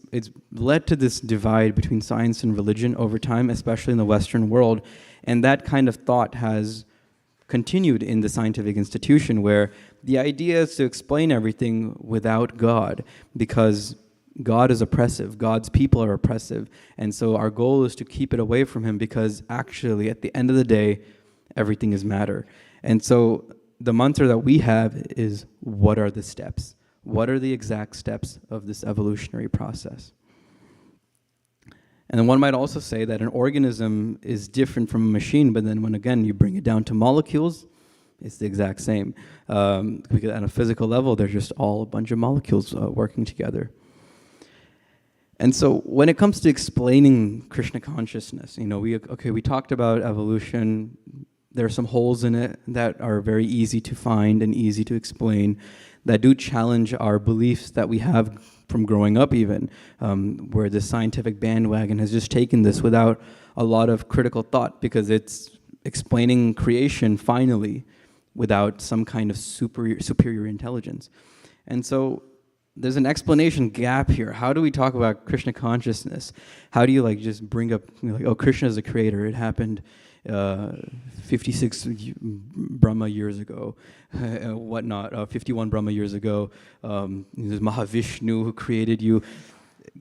led to this divide between science and religion over time, especially in the Western world. And that kind of thought has continued in the scientific institution, where the idea is to explain everything without God, because God is oppressive, God's people are oppressive, and so our goal is to keep it away from him, because actually at the end of the day, everything is matter. And so the mantra that we have is, what are the steps? What are the exact steps of this evolutionary process? And then one might also say that an organism is different from a machine, but then when again you bring it down to molecules, it's the exact same. Because at a physical level, they're just all a bunch of molecules working together. And so when it comes to explaining Krishna consciousness, we talked about evolution. There are some holes in it that are very easy to find and easy to explain, that do challenge our beliefs that we have from growing up even, where the scientific bandwagon has just taken this without a lot of critical thought, because it's explaining creation finally, without some kind of superior intelligence. And so there's an explanation gap here. How do we talk about Krishna consciousness? How do you like just bring up, like, oh, Krishna is a creator. It happened 56 Brahma years ago, whatnot, 51 Brahma years ago. There's Mahavishnu who created you.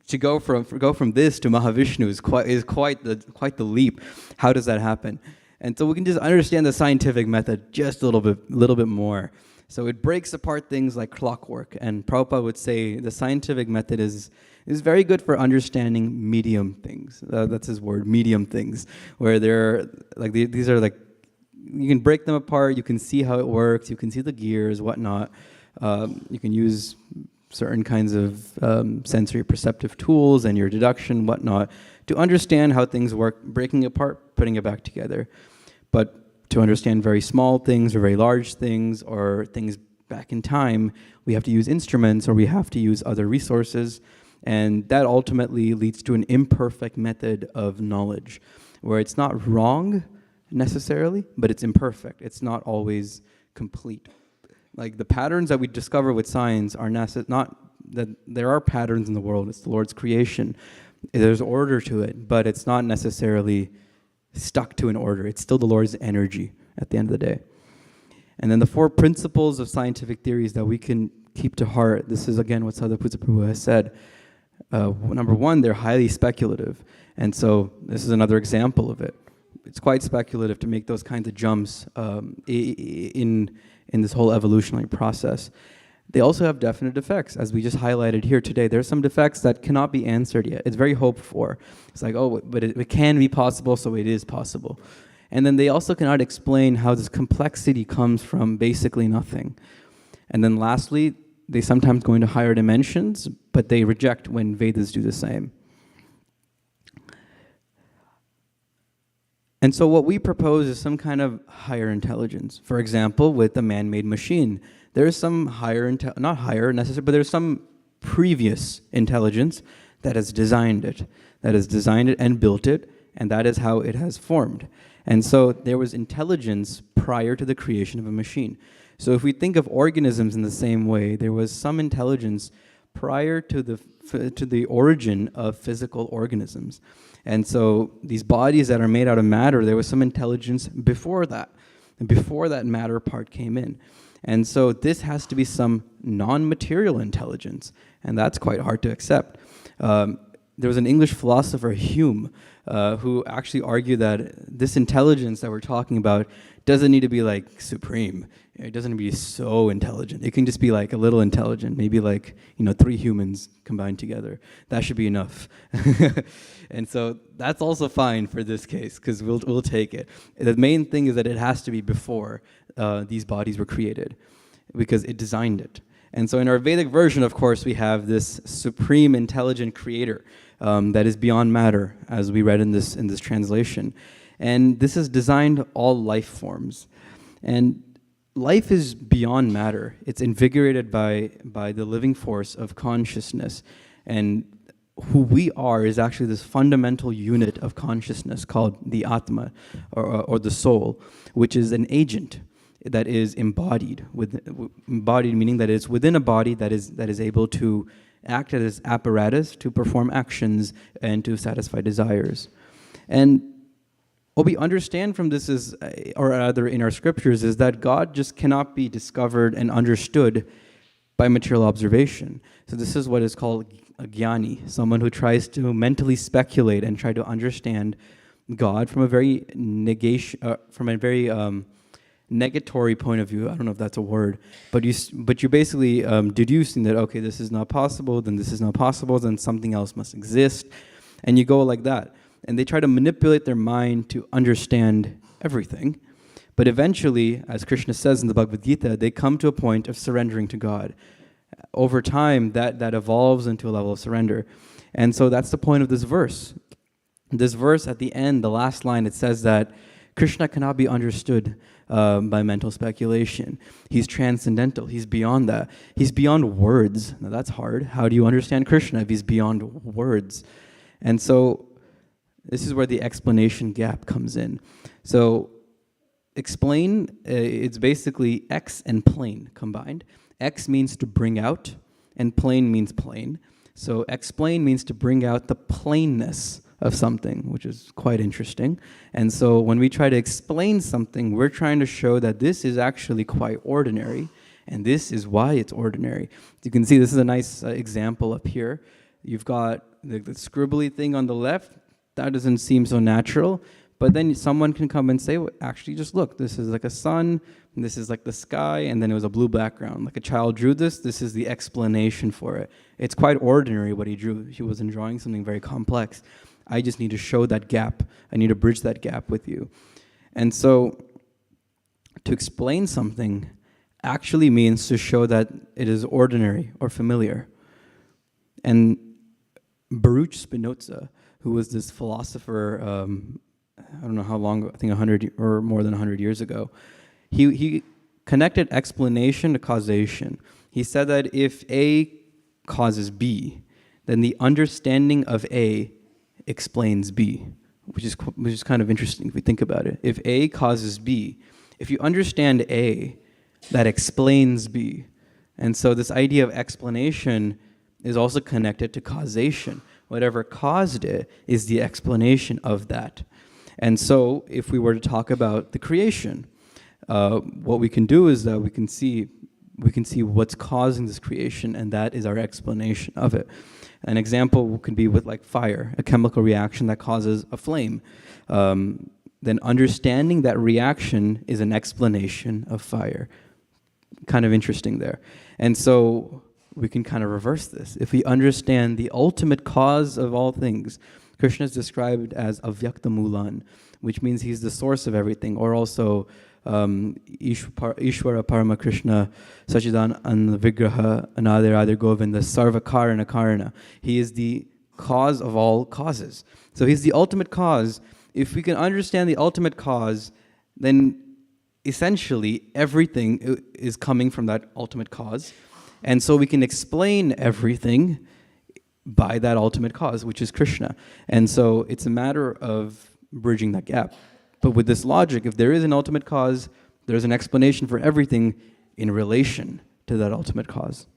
To go from this to Mahavishnu is quite the leap. How does that happen? And so we can just understand the scientific method just a little bit more. So it breaks apart things like clockwork, and Prabhupada would say the scientific method is very good for understanding medium things. That's his word, medium things, where they're like these are like, you can break them apart, you can see how it works, you can see the gears, whatnot. You can use certain kinds of sensory perceptive tools and your deduction, whatnot, to understand how things work, breaking apart, putting it back together. But to understand very small things or very large things or things back in time, we have to use instruments or we have to use other resources. And that ultimately leads to an imperfect method of knowledge, where it's not wrong necessarily, but it's imperfect. It's not always complete. Like the patterns that we discover with science are not that there are patterns in the world. It's the Lord's creation. There's order to it, but it's not necessarily stuck to an order. It's still the Lord's energy at the end of the day. And then the 4 principles of scientific theories that we can keep to heart. This is again what Sadhaputta Prabhu has said. Number 1, they're highly speculative. And so this is another example of it. It's quite speculative to make those kinds of jumps in this whole evolutionary process. They also have definite effects, as we just highlighted here today. There are some defects that cannot be answered yet. It's very hoped for. It's like, oh, but it can be possible, so it is possible. And then they also cannot explain how this complexity comes from basically nothing. And then lastly, they sometimes go into higher dimensions, but they reject when Vedas do the same. And so what we propose is some kind of higher intelligence. For example, with the man-made machine, there is some not higher necessarily, but there's some previous intelligence that has designed it, and built it, and that is how it has formed. And so there was intelligence prior to the creation of a machine. So if we think of organisms in the same way, there was some intelligence prior to the origin of physical organisms. And so these bodies that are made out of matter, there was some intelligence before that, and before that matter part came in. And so this has to be some non-material intelligence, and that's quite hard to accept. There was an English philosopher, Hume, who actually argued that this intelligence that we're talking about doesn't need to be like supreme. It doesn't need to be so intelligent. It can just be like a little intelligent, maybe like 3 humans combined together. That should be enough. And so that's also fine for this case, because we'll take it. The main thing is that it has to be before these bodies were created, because it designed it. And so in our Vedic version, of course, we have this supreme intelligent creator that is beyond matter, as we read in this translation. And this has designed all life forms. And life is beyond matter. It's invigorated by the living force of consciousness. And who we are is actually this fundamental unit of consciousness called the Atma, or the soul, which is an agent that is embodied, meaning that it's within a body that is able to act as apparatus to perform actions and to satisfy desires. And what we understand from this is, or rather in our scriptures, is that God just cannot be discovered and understood by material observation. So this is what is called a jnani, someone who tries to mentally speculate and try to understand God from a very negatory point of view. I don't know if that's a word, but you're basically deducing that, okay, this is not possible, then this is not possible, then something else must exist, and you go like that. And they try to manipulate their mind to understand everything. But eventually, as Krishna says in the Bhagavad Gita, they come to a point of surrendering to God. Over time, that evolves into a level of surrender. And so that's the point of this verse. This verse at the end, the last line, it says that Krishna cannot be understood by mental speculation. He's transcendental. He's beyond that. He's beyond words. Now that's hard. How do you understand Krishna if he's beyond words? And so this is where the explanation gap comes in. So explain, it's basically X and plane combined. X means to bring out, and plane means plane. So explain means to bring out the plainness of something, which is quite interesting. And so when we try to explain something, we're trying to show that this is actually quite ordinary, and this is why it's ordinary. You can see this is a nice example up here. You've got the scribbly thing on the left. That doesn't seem so natural. But then someone can come and say, well, actually, just look, this is like a sun, and this is like the sky, and then it was a blue background. Like a child drew this, this is the explanation for it. It's quite ordinary what he drew. He wasn't drawing something very complex. I just need to show that gap. I need to bridge that gap with you. And so to explain something actually means to show that it is ordinary or familiar. And Baruch Spinoza, who was this philosopher, I don't know how long, I think 100 or more than 100 years ago, he connected explanation to causation. He said that if A causes B, then the understanding of A explains B, which is kind of interesting if we think about it. If A causes B, if you understand A, that explains B. And so this idea of explanation is also connected to causation. Whatever caused it is the explanation of that. And so if we were to talk about the creation, what we can do is that we can see what's causing this creation, and that is our explanation of it. An example could be with like fire, a chemical reaction that causes a flame. Then understanding that reaction is an explanation of fire. Kind of interesting there. And so we can kind of reverse this. If we understand the ultimate cause of all things, Krishna is described as Avyakta Mulan, which means he's the source of everything, or also Ishvara Parama Krishna Sachidan Vigraha Anadir Govinda Sarva Karana Karana. He is the cause of all causes. So he's the ultimate cause. If we can understand the ultimate cause, then essentially everything is coming from that ultimate cause. And so we can explain everything by that ultimate cause, which is Krishna. And so it's a matter of bridging that gap. But with this logic, if there is an ultimate cause, there's an explanation for everything in relation to that ultimate cause.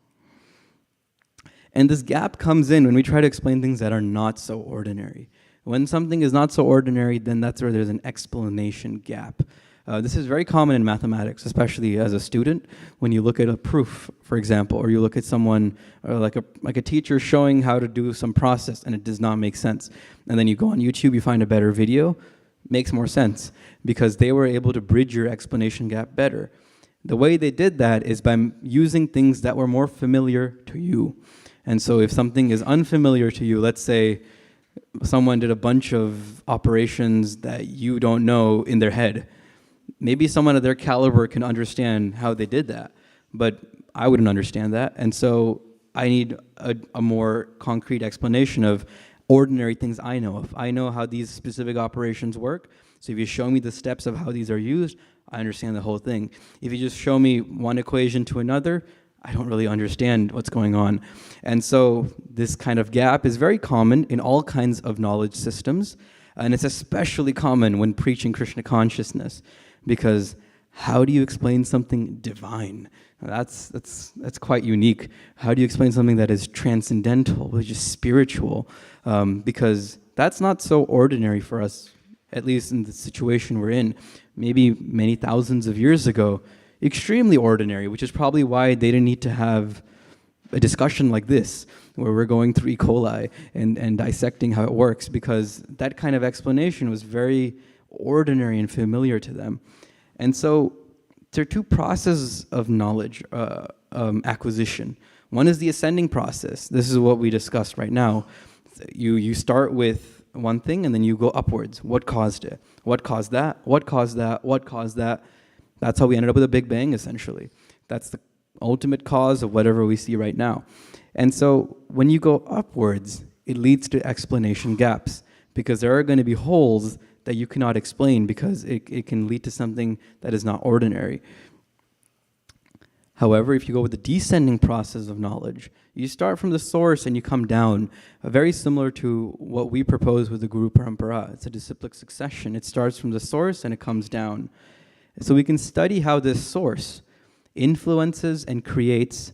And this gap comes in when we try to explain things that are not so ordinary. When something is not so ordinary, then that's where there's an explanation gap. This is very common in mathematics, especially as a student. When you look at a proof, for example, or you look at someone, or like a teacher showing how to do some process and it does not make sense. And then you go on YouTube, you find a better video, makes more sense because they were able to bridge your explanation gap better. The way they did that is by using things that were more familiar to you. And so if something is unfamiliar to you, let's say someone did a bunch of operations that you don't know in their head, maybe someone of their caliber can understand how they did that, but I wouldn't understand that. And so I need a more concrete explanation of ordinary things I know of. I know how these specific operations work. So if you show me the steps of how these are used, I understand the whole thing. If you just show me one equation to another, I don't really understand what's going on. And so this kind of gap is very common in all kinds of knowledge systems. And it's especially common when preaching Krishna consciousness. Because how do you explain something divine? That's quite unique. How do you explain something that is transcendental, which is spiritual? Because that's not so ordinary for us, at least in the situation we're in. Maybe many thousands of years ago, extremely ordinary, which is probably why they didn't need to have a discussion like this, where we're going through E. coli and dissecting how it works, because that kind of explanation was very ordinary and familiar to them. And so there are two processes of knowledge acquisition. One is the ascending process. This is what we discussed right now. You start with one thing and then you go upwards. What caused it? What caused that? What caused that? What caused that? That's how we ended up with a Big Bang, essentially. That's the ultimate cause of whatever we see right now. And so when you go upwards, it leads to explanation gaps, because there are going to be holes that you cannot explain, because it can lead to something that is not ordinary. However, if you go with the descending process of knowledge, you start from the source and you come down, very similar to what we propose with the Guru Parampara. It's a disciplic succession. It starts from the source and it comes down. So we can study how this source influences and creates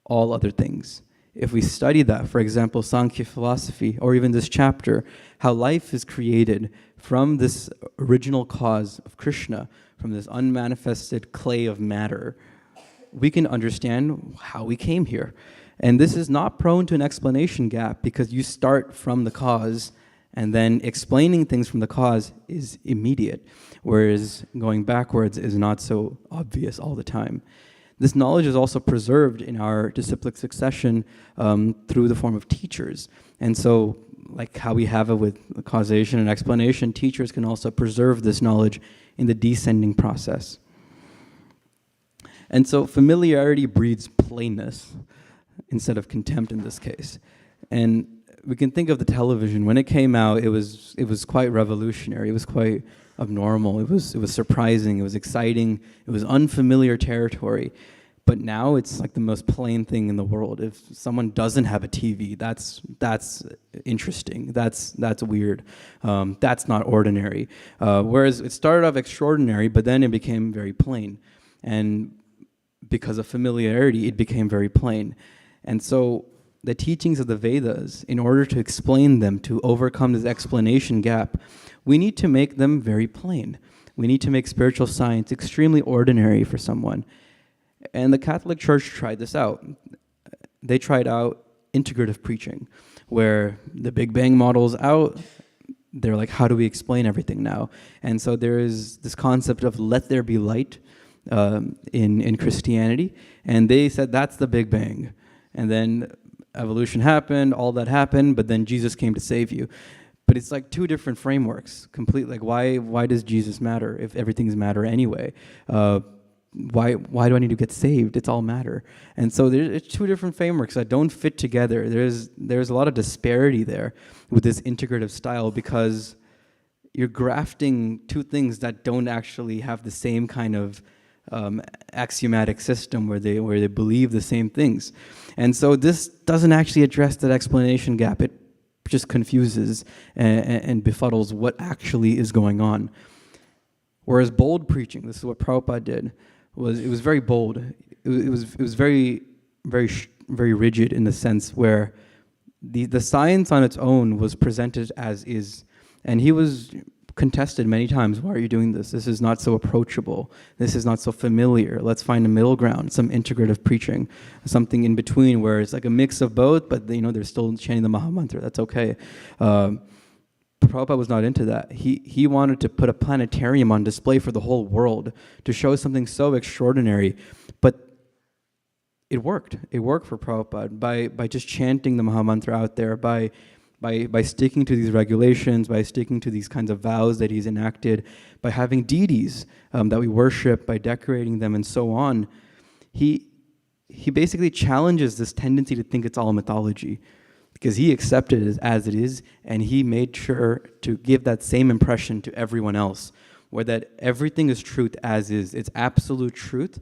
all other things. If we study that, for example, Sankhya philosophy, or even this chapter, how life is created from this original cause of Krishna, from this unmanifested clay of matter, we can understand how we came here. And this is not prone to an explanation gap, because you start from the cause, and then explaining things from the cause is immediate, whereas going backwards is not so obvious all the time. This knowledge is also preserved in our disciplic succession through the form of teachers. And so, like how we have it with causation and explanation, teachers can also preserve this knowledge in the descending process. And so familiarity breeds plainness instead of contempt in this case. And we can think of the television. When it came out, it was quite revolutionary. It was quite abnormal. It was surprising. It was exciting. It was unfamiliar territory. But now it's like the most plain thing in the world. If someone doesn't have a TV, that's interesting. That's weird. That's not ordinary. Whereas it started off extraordinary, but then it became very plain. And because of familiarity, it became very plain. And so the teachings of the Vedas, in order to explain them, to overcome this explanation gap, we need to make them very plain. We need to make spiritual science extremely ordinary for someone. And the Catholic Church tried this out. They tried out integrative preaching, where the Big Bang model's out. They're like, how do we explain everything now? And so there is this concept of let there be light in Christianity. And they said that's the Big Bang. And then evolution happened, all that happened, but then Jesus came to save you. But it's like two different frameworks, completely. Like, why does Jesus matter if everything's matter anyway? Why do I need to get saved? It's all matter. And so there's two different frameworks that don't fit together. There's a lot of disparity there with this integrative style, because you're grafting two things that don't actually have the same kind of axiomatic system where they believe the same things. And so this doesn't actually address that explanation gap. It just confuses and befuddles what actually is going on. Whereas bold preaching, this is what Prabhupada did, it was very bold. It was very rigid in the sense where the science on its own was presented as is, and he was contested many times. Why are you doing this? This is not so approachable. This is not so familiar. Let's find a middle ground, some integrative preaching, something in between where it's like a mix of both, but they're still chanting the Maha Mantra. That's okay. Prabhupada was not into that. He wanted to put a planetarium on display for the whole world to show something so extraordinary, but it worked. It worked for Prabhupada by just chanting the Maha Mantra out there, by sticking to these regulations, by sticking to these kinds of vows that he's enacted, by having deities that we worship, by decorating them and so on. He basically challenges this tendency to think it's all mythology, because he accepted it as it is, and he made sure to give that same impression to everyone else, where that everything is truth as is. It's absolute truth,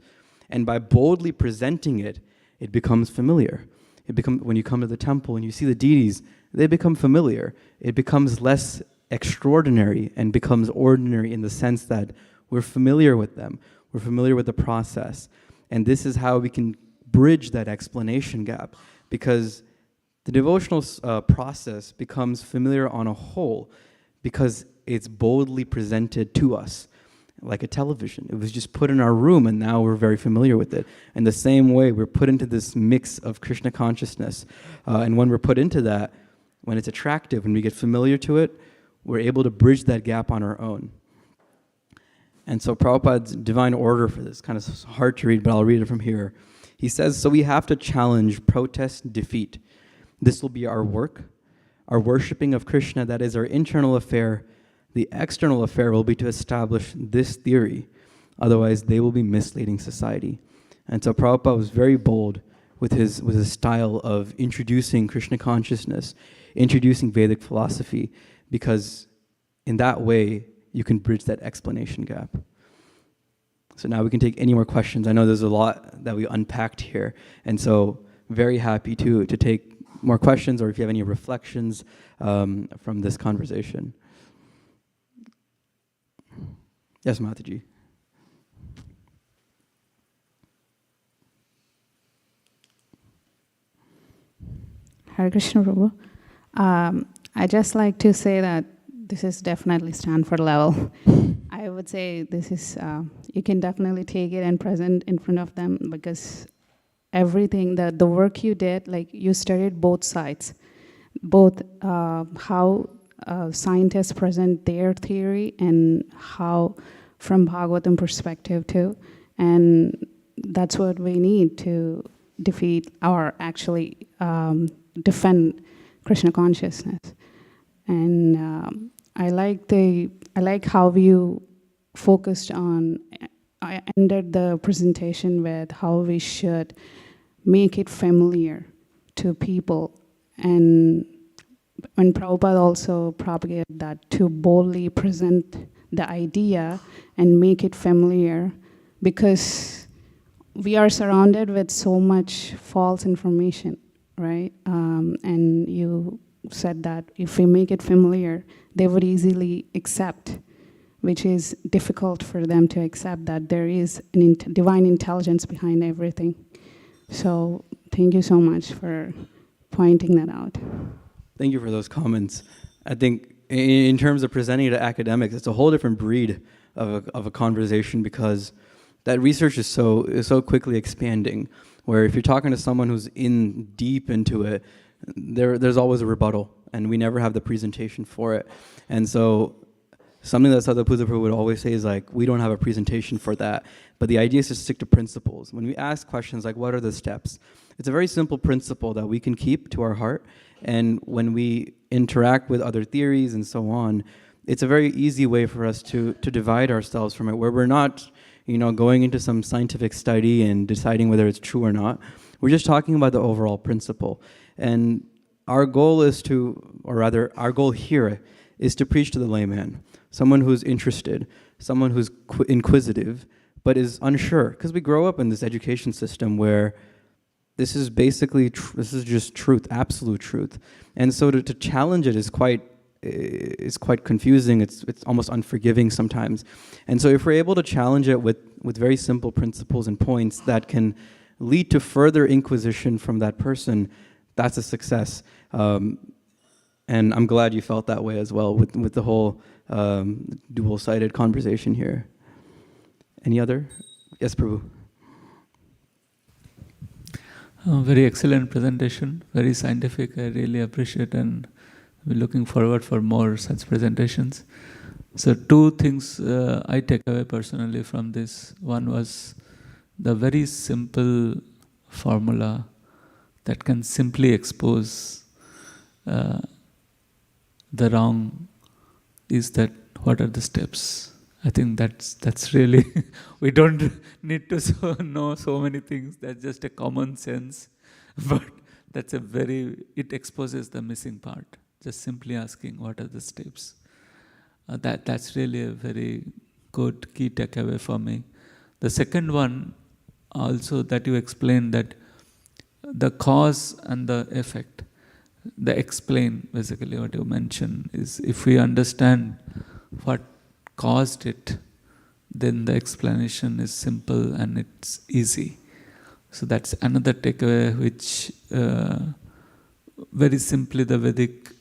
and by boldly presenting it, it becomes familiar. When you come to the temple and you see the deities, they become familiar. It becomes less extraordinary and becomes ordinary in the sense that we're familiar with them. We're familiar with the process. And this is how we can bridge that explanation gap, because the devotional process becomes familiar on a whole because it's boldly presented to us like a television. It was just put in our room, and now we're very familiar with it. In the same way, we're put into this mix of Krishna consciousness. And when we're put into that, when it's attractive, when we get familiar to it, we're able to bridge that gap on our own. And so Prabhupada's divine order for this, kind of hard to read, but I'll read it from here. He says, so we have to challenge, protest, defeat. This will be our work, our worshipping of Krishna, that is our internal affair. The external affair will be to establish this theory. Otherwise, they will be misleading society. And so Prabhupada was very bold with his style of introducing Krishna consciousness, introducing Vedic philosophy, because in that way, you can bridge that explanation gap. So now we can take any more questions. I know there's a lot that we unpacked here, and so very happy to take more questions, or if you have any reflections from this conversation. Yes, Mataji. Hare Krishna Prabhu. I just like to say that this is definitely Stanford level. I would say this is, you can definitely take it and present in front of them, because everything, the work you did, like you studied both sides, both how scientists present their theory and how from Bhagavatam perspective too. And that's what we need to defeat or actually defend Krishna consciousness. And I like how you focused on, I ended the presentation with how we should make it familiar to people. And when Prabhupada also propagated that, to boldly present the idea and make it familiar, because we are surrounded with so much false information, right? And you said that if we make it familiar, they would easily accept, which is difficult for them to accept that there is an divine intelligence behind everything. So thank you so much for pointing that out. Thank you for those comments. I think in terms of presenting it to academics, it's a whole different breed of a conversation, because that research is so quickly expanding, where if you're talking to someone who's in deep into it, there's always a rebuttal, and we never have the presentation for it. And so something that Sadhguru Prabhu would always say is like, we don't have a presentation for that, but the idea is to stick to principles. When we ask questions like, what are the steps? It's a very simple principle that we can keep to our heart, and when we interact with other theories and so on, it's a very easy way for us to divide ourselves from it, where we're not going into some scientific study and deciding whether it's true or not. We're just talking about the overall principle. And our goal is our goal here is to preach to the layman, someone who's interested, someone who's inquisitive, but is unsure. Because we grow up in this education system where this is basically, this is just truth, absolute truth. And so to challenge it is quite confusing. It's almost unforgiving sometimes. And so if we're able to challenge it with very simple principles and points that can lead to further inquisition from that person, that's a success. And I'm glad you felt that way as well with the whole dual-sided conversation here. Any other? Yes, Prabhu. Very excellent presentation, very scientific. I really appreciate, and we're looking forward for more such presentations. So 2 things I take away personally from this. One was the very simple formula that can simply expose the wrong, is that what are the steps? I think that's really, we don't need to know so many things, that's just a common sense, but that's it exposes the missing part. Just simply asking what are the steps. That's really a very good key takeaway for me. The second one also that you explained, that the cause and the effect, the explain, basically what you mentioned, is if we understand what caused it, then the explanation is simple and it's easy. So that's another takeaway, which very simply the Vedic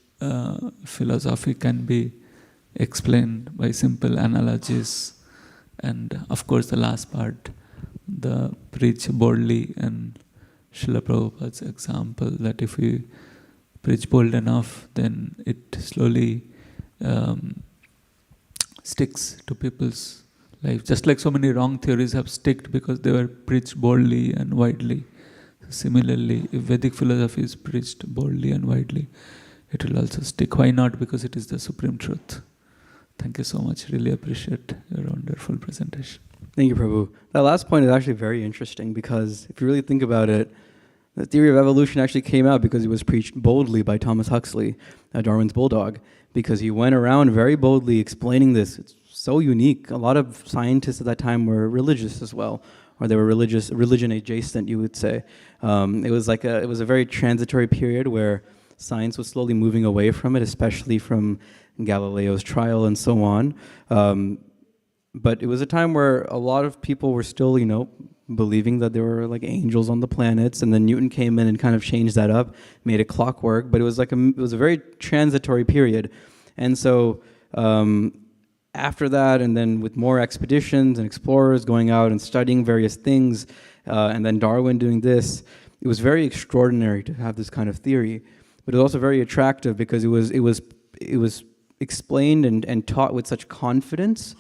philosophy can be explained by simple analogies. And of course the last part, the preach boldly, and Srila Prabhupada's example, that if we preach bold enough, then it slowly sticks to people's life. Just like so many wrong theories have stuck because they were preached boldly and widely. Similarly, if Vedic philosophy is preached boldly and widely, it will also stick. Why not? Because it is the supreme truth. Thank you so much. Really appreciate your wonderful presentation. Thank you, Prabhu. That last point is actually very interesting, because if you really think about it, the theory of evolution actually came out because it was preached boldly by Thomas Huxley, Darwin's bulldog, because he went around very boldly explaining this. It's so unique. A lot of scientists at that time were religious as well, or they were religion adjacent, you would say. It was a very transitory period where science was slowly moving away from it, especially from Galileo's trial and so on. But it was a time where a lot of people were still, believing that there were like angels on the planets, and then Newton came in and kind of changed that up, made it clockwork, but it was a very transitory period. And so after that, and then with more expeditions and explorers going out and studying various things, and then Darwin doing this, it was very extraordinary to have this kind of theory, but it was also very attractive because it was explained and taught with such confidence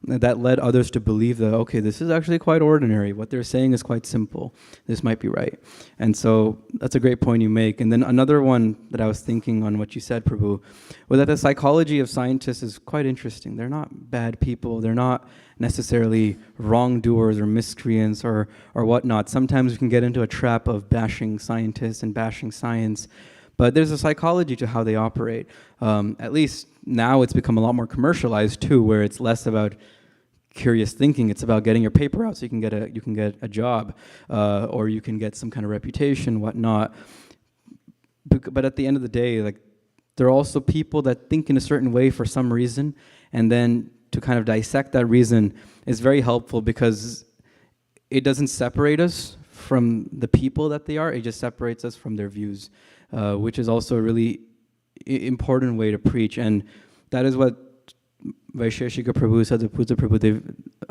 that led others to believe that, okay, this is actually quite ordinary. What they're saying is quite simple. This might be right. And so that's a great point you make. And then another one that I was thinking on what you said, Prabhu, was that the psychology of scientists is quite interesting. They're not bad people. They're not necessarily wrongdoers or miscreants or whatnot. Sometimes we can get into a trap of bashing scientists and bashing science. But there's a psychology to how they operate. At least now it's become a lot more commercialized too, where it's less about curious thinking. It's about getting your paper out so you can get a job, or you can get some kind of reputation, whatnot. But at the end of the day, like, there are also people that think in a certain way for some reason, and then to kind of dissect that reason is very helpful because it doesn't separate us from the people that they are. It just separates us from their views, which is also a really important way to preach. And that is what Vaisheshika Prabhu, Sadhuputta Prabhu, they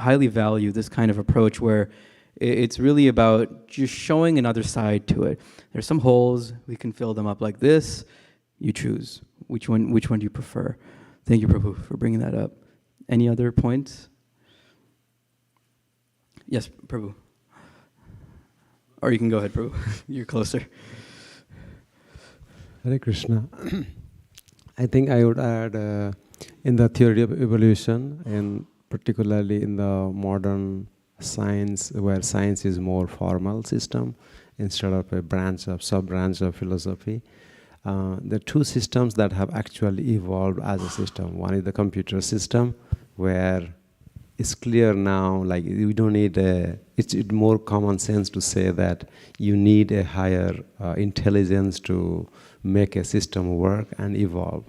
highly value this kind of approach where it's really about just showing another side to it. There's some holes, we can fill them up like this. You choose. Which one do you prefer? Thank you, Prabhu, for bringing that up. Any other points? Yes, Prabhu. Or you can go ahead, Prabhu. You're closer. Hare Krishna. I think I would add in the theory of evolution, and particularly in the modern science, where science is more formal system instead of a sub-branch of philosophy. The two systems that have actually evolved as a system. One is the computer system, where it's clear now, like you don't need it's more common sense to say that you need a higher intelligence to make a system work and evolve.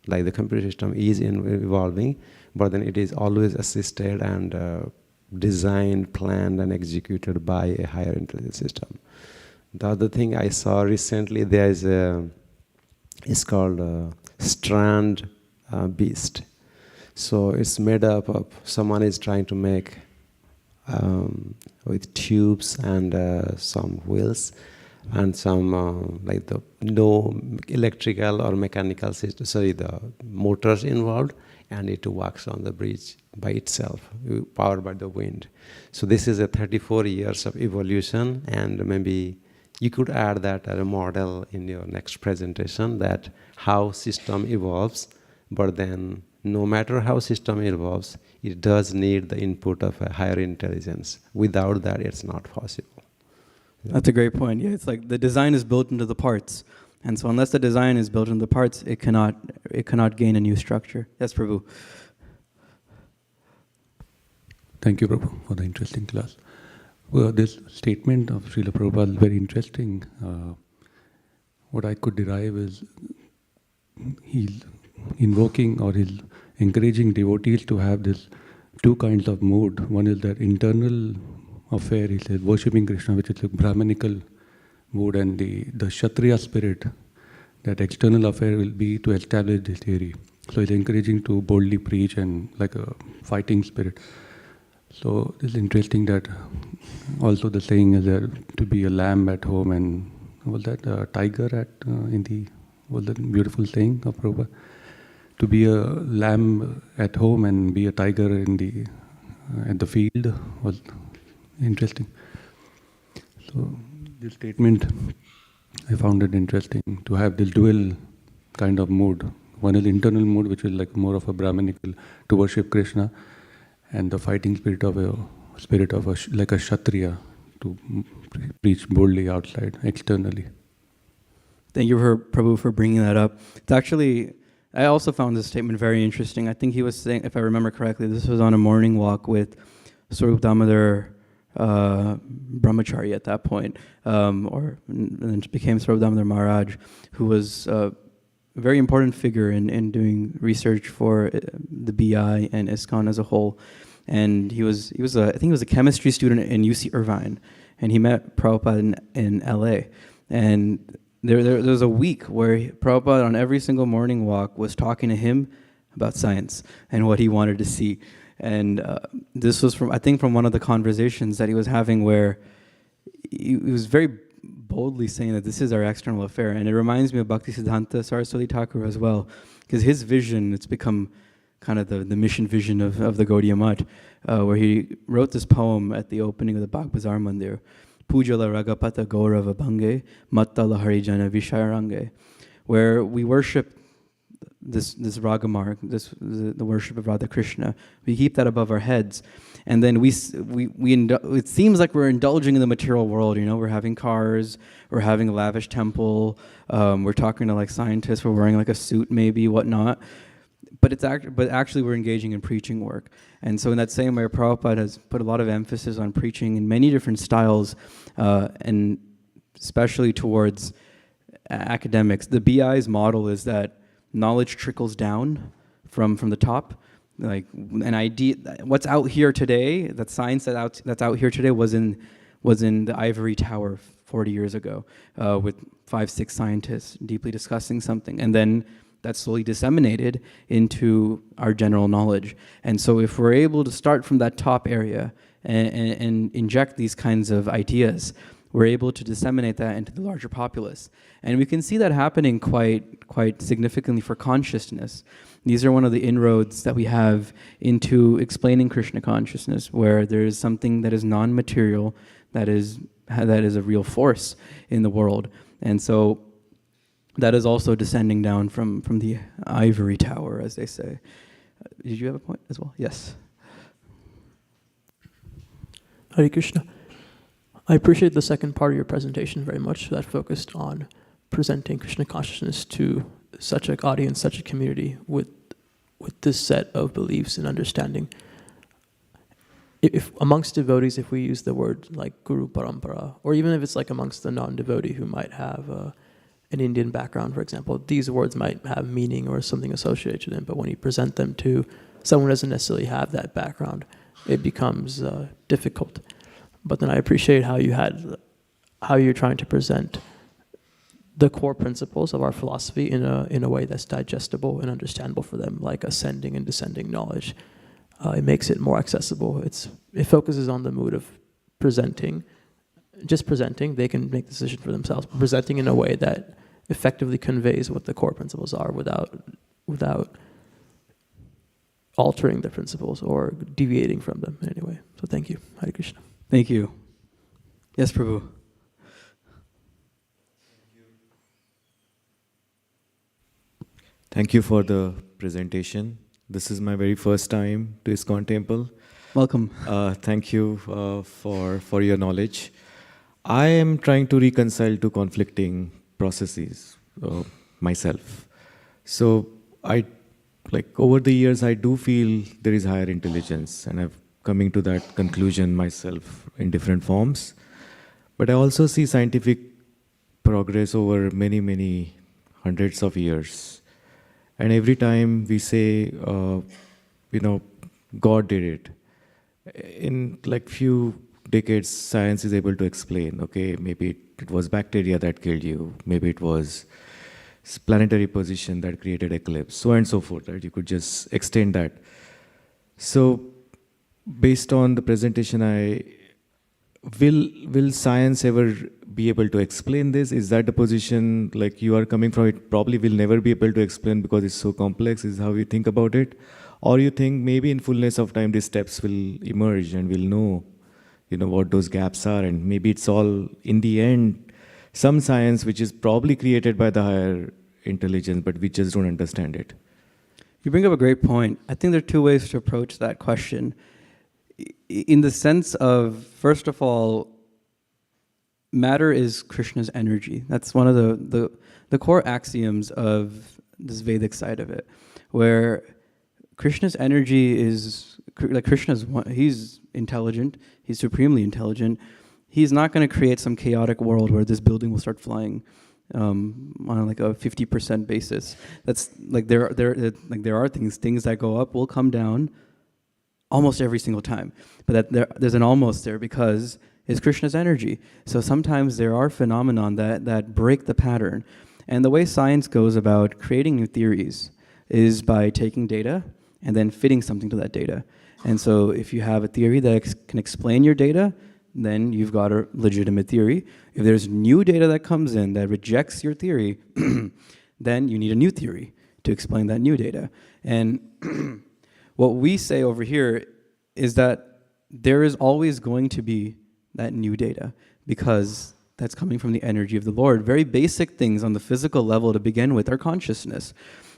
Like the computer system is evolving, but then it is always assisted and designed, planned, and executed by a higher intelligence system. The other thing I saw recently, it's called strand beast. So it's made up of, someone is trying to make with tubes and some wheels and some no electrical or mechanical system, the motors involved, and it works on the bridge by itself, powered by the wind. So this is a 34 years of evolution, and maybe you could add that as a model in your next presentation, that how system evolves, but then no matter how system evolves, it does need the input of a higher intelligence. Without that, it's not possible. That's a great point. Yeah, it's like the design is built into the parts. And so unless the design is built into the parts, it cannot gain a new structure. Yes, Prabhu. Thank you, Prabhu, for the interesting class. Well, this statement of Srila Prabhupada is very interesting. What I could derive is he's invoking or he's encouraging devotees to have this two kinds of mood. One is that internal affair, he says, worshipping Krishna, which is a Brahmanical mood, and the Kshatriya spirit, that external affair will be to establish this theory. So he's encouraging to boldly preach and like a fighting spirit. So it's interesting that also the saying is that to be a lamb at home, and was that a tiger was that beautiful saying of Prabhupada? To be a lamb at home and be a tiger at the field was interesting. So this statement, I found it interesting to have this dual kind of mood. One is internal mood, which is like more of a Brahmanical, to worship Krishna, and the fighting spirit of like a Kshatriya, to preach boldly outside, externally. Thank you, Prabhu, for bringing that up. It's actually, I also found this statement very interesting. I think he was saying, if I remember correctly, this was on a morning walk with Swarup Damodar Brahmachari at that point, and then became Dhruva Damodar Maharaj, who was a very important figure in doing research for the BI and ISKCON as a whole. and I think he was a chemistry student in UC Irvine, and he met Prabhupada in LA. And there was a week where Prabhupada on every single morning walk was talking to him about science and what he wanted to see. And this was from one of the conversations that he was having, where he was very boldly saying that this is our external affair. And it reminds me of Bhaktisiddhanta Saraswati Thakur as well, because his vision, it's become kind of the mission vision of the Gaudiya Math, where he wrote this poem at the opening of the Bagh Bazar Mandir, Pujala Ragapata Gaurava Bhange, Mattala Harijana Vishayarange, where we worship this raga mark, the worship of Radha Krishna. We keep that above our heads, and then it seems like we're indulging in the material world. We're having cars, we're having a lavish temple, we're talking to like scientists, we're wearing like a suit, maybe whatnot. But actually we're engaging in preaching work. And so in that same way, Prabhupada has put a lot of emphasis on preaching in many different styles, and especially towards academics. The BI's model is that knowledge trickles down from the top. Like an idea, what's out here today, that science that's out here today was in the ivory tower 40 years ago, with 5-6 scientists deeply discussing something, and then that's slowly disseminated into our general knowledge. And so if we're able to start from that top area and inject these kinds of ideas, we're able to disseminate that into the larger populace. And we can see that happening quite significantly for consciousness. These are one of the inroads that we have into explaining Krishna consciousness, where there is something that is non-material, that is a real force in the world. And so that is also descending down from the ivory tower, as they say. Did you have a point as well? Yes. Hare Krishna. I appreciate the second part of your presentation very much, that focused on presenting Krishna consciousness to such an audience, such a community with this set of beliefs and understanding. If amongst devotees, if we use the word like Guru Parampara, or even if it's like amongst the non-devotee who might have an Indian background, for example, these words might have meaning or something associated to them, but when you present them to someone who doesn't necessarily have that background, it becomes difficult. But then I appreciate how you're trying to present the core principles of our philosophy in a way that's digestible and understandable for them, like ascending and descending knowledge. It makes it more accessible. It focuses on the mood of presenting. Just presenting, they can make the decision for themselves. But presenting in a way that effectively conveys what the core principles are without altering the principles or deviating from them in any way. So thank you. Hare Krishna. Thank you. Yes, Prabhu. Thank you for the presentation. This is my very first time to ISKCON temple. Welcome. Thank you for your knowledge. I am trying to reconcile two conflicting processes myself. So over the years, I do feel there is higher intelligence, and I've coming to that conclusion myself in different forms. But I also see scientific progress over many, many hundreds of years. And every time we say, God did it, in few decades, science is able to explain, okay, maybe it was bacteria that killed you, maybe it was planetary position that created eclipse, so on and so forth, right? You could just extend that. So, based on the presentation, will science ever be able to explain this? Is that the position you are coming from? It probably will never be able to explain because it's so complex, is how you think about it? Or you think maybe in fullness of time these steps will emerge and we'll know, what those gaps are, and maybe it's all, in the end, some science which is probably created by the higher intelligence, but we just don't understand it. You bring up a great point. I think there are two ways to approach that question. In the sense of, first of all, matter is Krishna's energy. That's one of the core axioms of this Vedic side of it, where Krishna's energy is, he's intelligent, he's supremely intelligent. He's not going to create some chaotic world where this building will start flying on a 50% basis. That's there are things that go up will come down, almost every single time. But there's an almost there because it's Krishna's energy. So sometimes there are phenomena that break the pattern. And the way science goes about creating new theories is by taking data and then fitting something to that data. And so if you have a theory that can explain your data, then you've got a legitimate theory. If there's new data that comes in that rejects your theory, then you need a new theory to explain that new data. And what we say over here is that there is always going to be that new data because that's coming from the energy of the Lord. Very basic things on the physical level to begin with are consciousness.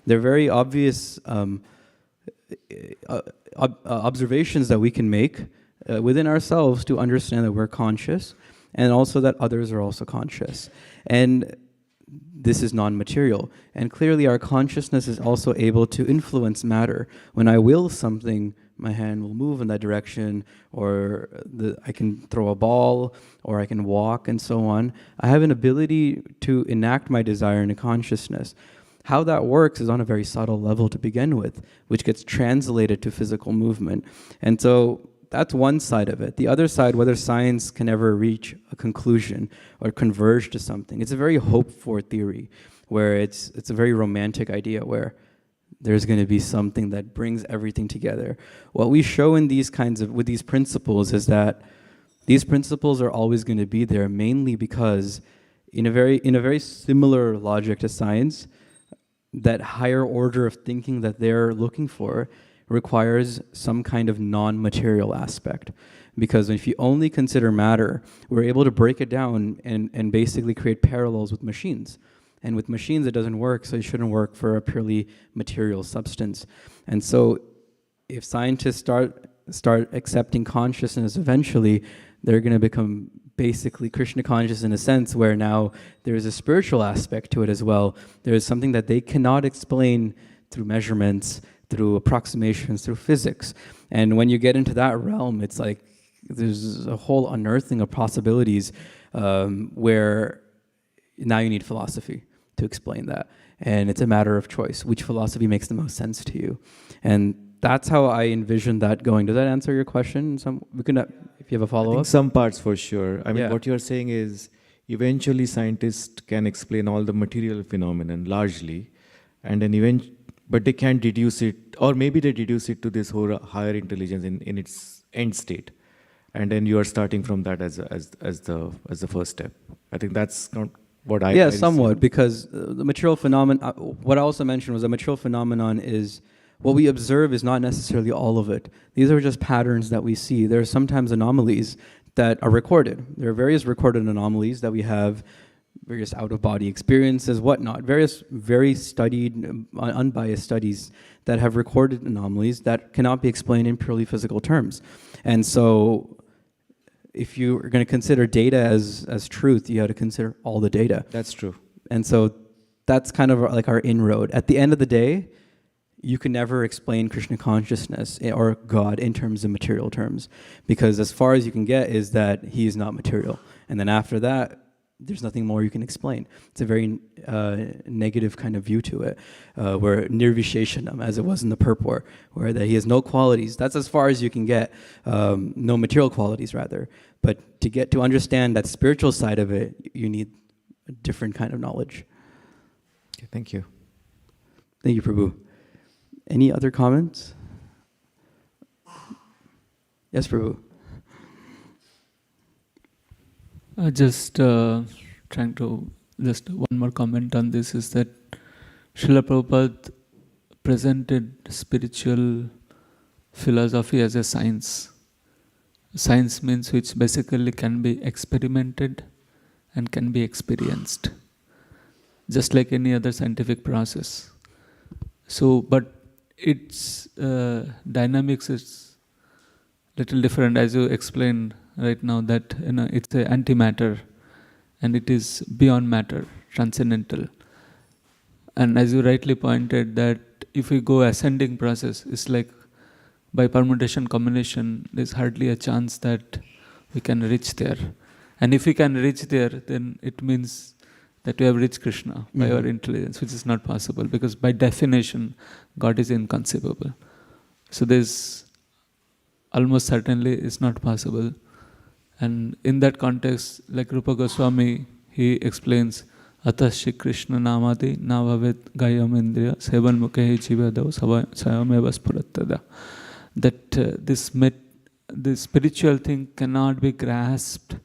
They're very obvious observations that we can make within ourselves to understand that we're conscious and also that others are also conscious. And this is non-material. And clearly our consciousness is also able to influence matter. When I will something, my hand will move in that direction, or I can throw a ball, or I can walk, and so on. I have an ability to enact my desire into consciousness. How that works is on a very subtle level to begin with, which gets translated to physical movement. And so that's one side of it. The other side, whether science can ever reach a conclusion or converge to something, it's a very hoped-for theory, where it's a very romantic idea where there's going to be something that brings everything together. What we show in with these principles is that these principles are always going to be there, mainly because in a very similar logic to science, that higher order of thinking that they're looking for requires some kind of non-material aspect. Because if you only consider matter, we're able to break it down and basically create parallels with machines. And with machines, it doesn't work, so it shouldn't work for a purely material substance. And so if scientists start accepting consciousness eventually, they're going to become basically Krishna conscious in a sense where now there's a spiritual aspect to it as well. There's something that they cannot explain through measurements, through approximations, through physics. And when you get into that realm, it's like there's a whole unearthing of possibilities where now you need philosophy to explain that. And it's a matter of choice. Which philosophy makes the most sense to you? And that's how I envision that going. Does that answer your question? We can, if you have a follow-up? I think some parts for sure. I mean, Yeah. what you're saying is eventually scientists can explain all the material phenomenon largely, and then but they can't deduce it, or maybe they deduce it to this whole higher intelligence in its end state. And then you are starting from that as the first step. I think that's not what I... Yeah, somewhat, because the material phenomenon, what I also mentioned was the material phenomenon is, what we observe is not necessarily all of it. These are just patterns that we see. There are sometimes anomalies that are recorded. There are various recorded anomalies that we have, various out-of-body experiences, whatnot, various very studied, unbiased studies that have recorded anomalies that cannot be explained in purely physical terms. And so if you're going to consider data as truth, you have to consider all the data. That's true. And so that's kind of like our inroad. At the end of the day, you can never explain Krishna consciousness or God in terms of material terms, because as far as you can get is that he is not material. And then after that, there's nothing more you can explain. It's a very negative kind of view to it, where nirvisheshanam, as it was in the purport, where that he has no qualities. That's as far as you can get, no material qualities rather. But to get to understand that spiritual side of it, you need a different kind of knowledge. Okay, thank you. Thank you, Prabhu. Any other comments? Yes, Prabhu. Just trying to, just one more comment on this is that Srila Prabhupada presented spiritual philosophy as a science. Science means which basically can be experimented and can be experienced, just like any other scientific process. So, but its dynamics is little different, as you explained right now, that it's a antimatter and it is beyond matter, transcendental. And as you rightly pointed, that if we go ascending process, it's like by permutation combination, there's hardly a chance that we can reach there. And if we can reach there, then it means that we have reached Krishna by our intelligence, which is not possible, because by definition, God is inconceivable. So there's almost certainly is not possible. And in that context, like Rupa Goswami, he explains, Atashi Krishna namati navavet gayam indriya sevan mukhe jivadav sayameva spurattada. That this spiritual thing cannot be grasped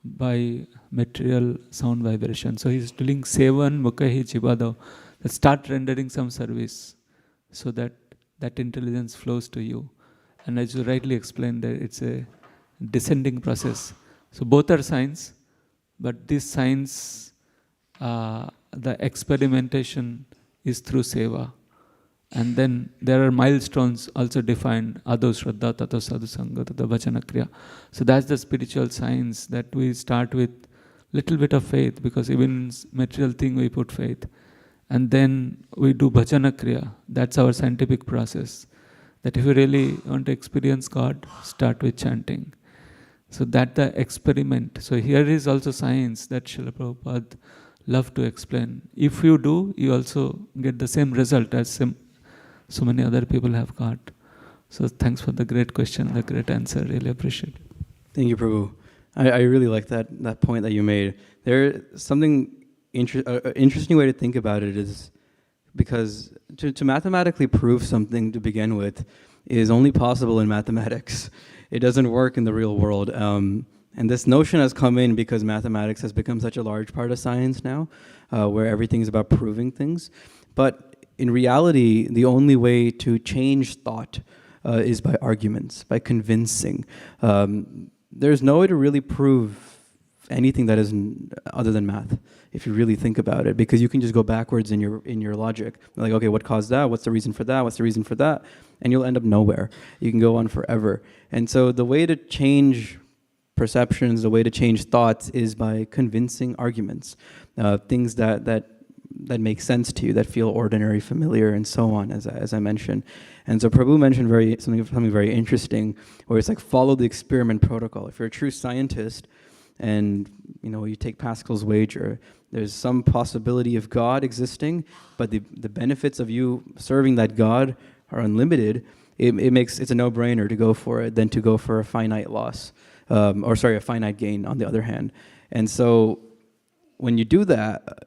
by material sound vibration. So he's telling sevan mukhe jivadav, that start rendering some service so that that intelligence flows to you. And as you rightly explained, that it's a descending process. So both are signs, but this signs, the experimentation is through seva. And then there are milestones also defined, ado shraddha, tato sadhu sangha, tato bhajana kriya. So that's the spiritual science, that we start with little bit of faith, because even in material thing we put faith. And then we do bhajana kriya. That's our scientific process. That if you really want to experience God, start with chanting. So that the experiment. So here is also science that Srila Prabhupada loved to explain. If you do, you also get the same result as so many other people have got. So thanks for the great question, the great answer. Really appreciate it. Thank you, Prabhu. I really like that point that you made. There something interesting way to think about it is, because to mathematically prove something to begin with is only possible in mathematics. It doesn't work in the real world. And this notion has come in because mathematics has become such a large part of science now, where everything is about proving things. But in reality, the only way to change thought is by arguments, by convincing. There's no way to really prove anything that is other than math, if you really think about it, because you can just go backwards in your logic. Like, okay, what caused that? What's the reason for that? What's the reason for that? And you'll end up nowhere. You can go on forever. And so the way to change perceptions, the way to change thoughts is by convincing arguments, things that make sense to you, that feel ordinary, familiar, and so on, as I mentioned. And so Prabhu mentioned something very interesting, where it's like follow the experiment protocol. If you're a true scientist, and you take Pascal's wager, there's some possibility of God existing, but the benefits of you serving that God are unlimited. It's a no-brainer to go for it than to go for a finite loss, a finite gain on the other hand. And so when you do that,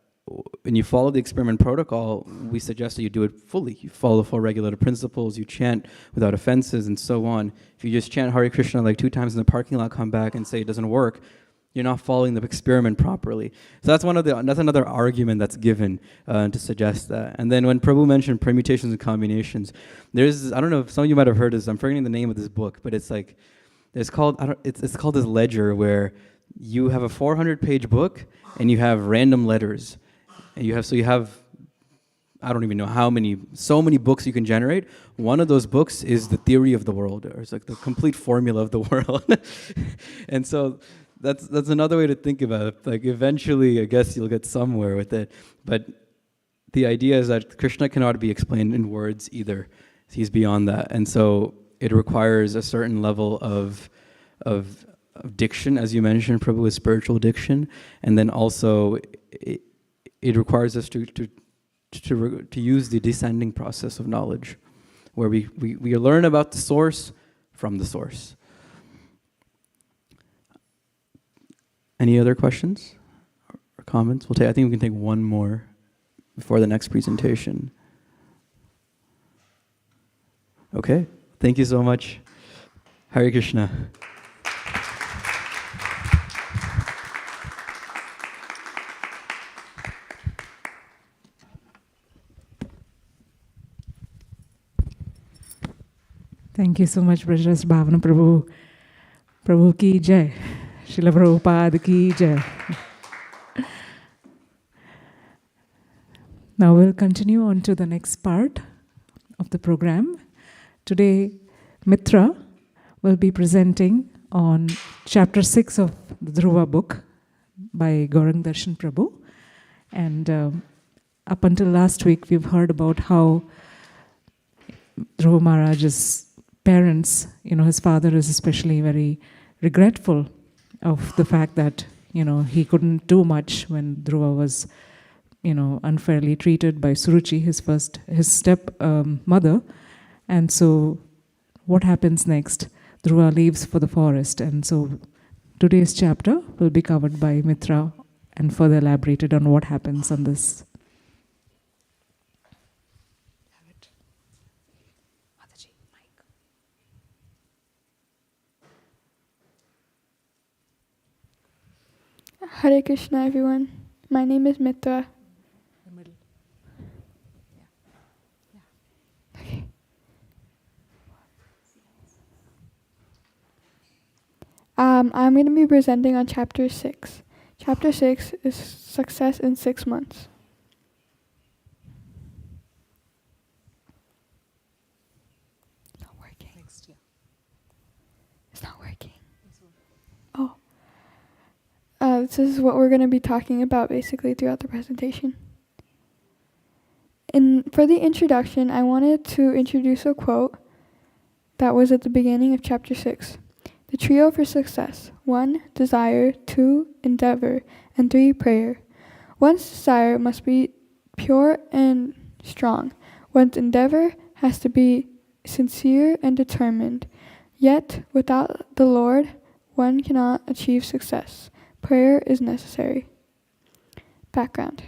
when you follow the experiment protocol, we suggest that you do it fully. You follow the full regulative principles, you chant without offenses, and so on. If you just chant Hare Krishna like 2 times in the parking lot, come back and say it doesn't work, you're not following the experiment properly. So that's another argument that's given to suggest that. And then when Prabhu mentioned permutations and combinations, I don't know if some of you might have heard this, I'm forgetting the name of this book, but it's called this ledger, where you have a 400-page book and you have random letters. And you have I don't even know so many books you can generate. One of those books is the theory of the world, or it's like the complete formula of the world. And so that's another way to think about it. Like eventually, I guess you'll get somewhere with it. But the idea is that Krishna cannot be explained in words either. He's beyond that. And so it requires a certain level of diction, as you mentioned, Prabhu, is spiritual diction. And then also it requires us to use the descending process of knowledge, where we learn about the source from the source. Any other questions or comments? I think we can take one more before the next presentation. Okay, thank you so much. Hare Krishna. Thank you so much, Braja-rasa Bhavana Prabhu. Prabhu ki jai. Srila Prabhupada ki jai. Now we'll continue on to the next part of the program. Today, Mitra will be presenting on chapter 6 of the Dhruva book by Gaurang Darshan Prabhu. And up until last week, we've heard about how Dhruva Maharaj's parents, his father is especially very regretful of the fact that, he couldn't do much when Dhruva was, unfairly treated by Suruchi, his step mother. And so what happens next? Dhruva leaves for the forest. And so today's chapter will be covered by Mitra and further elaborated on what happens on this. Hare Krishna, everyone. My name is Mitra. Okay. I'm going to be presenting on chapter 6. Chapter 6 is success in 6 months. It's not working. It's not working. Oh. This is what we're going to be talking about basically throughout the presentation. For the introduction, I wanted to introduce a quote that was at the beginning of chapter 6. The trio for success: 1, desire; 2, endeavor; and 3, prayer. One's desire must be pure and strong. One's endeavor has to be sincere and determined. Yet, without the Lord, one cannot achieve success. Prayer is necessary. Background.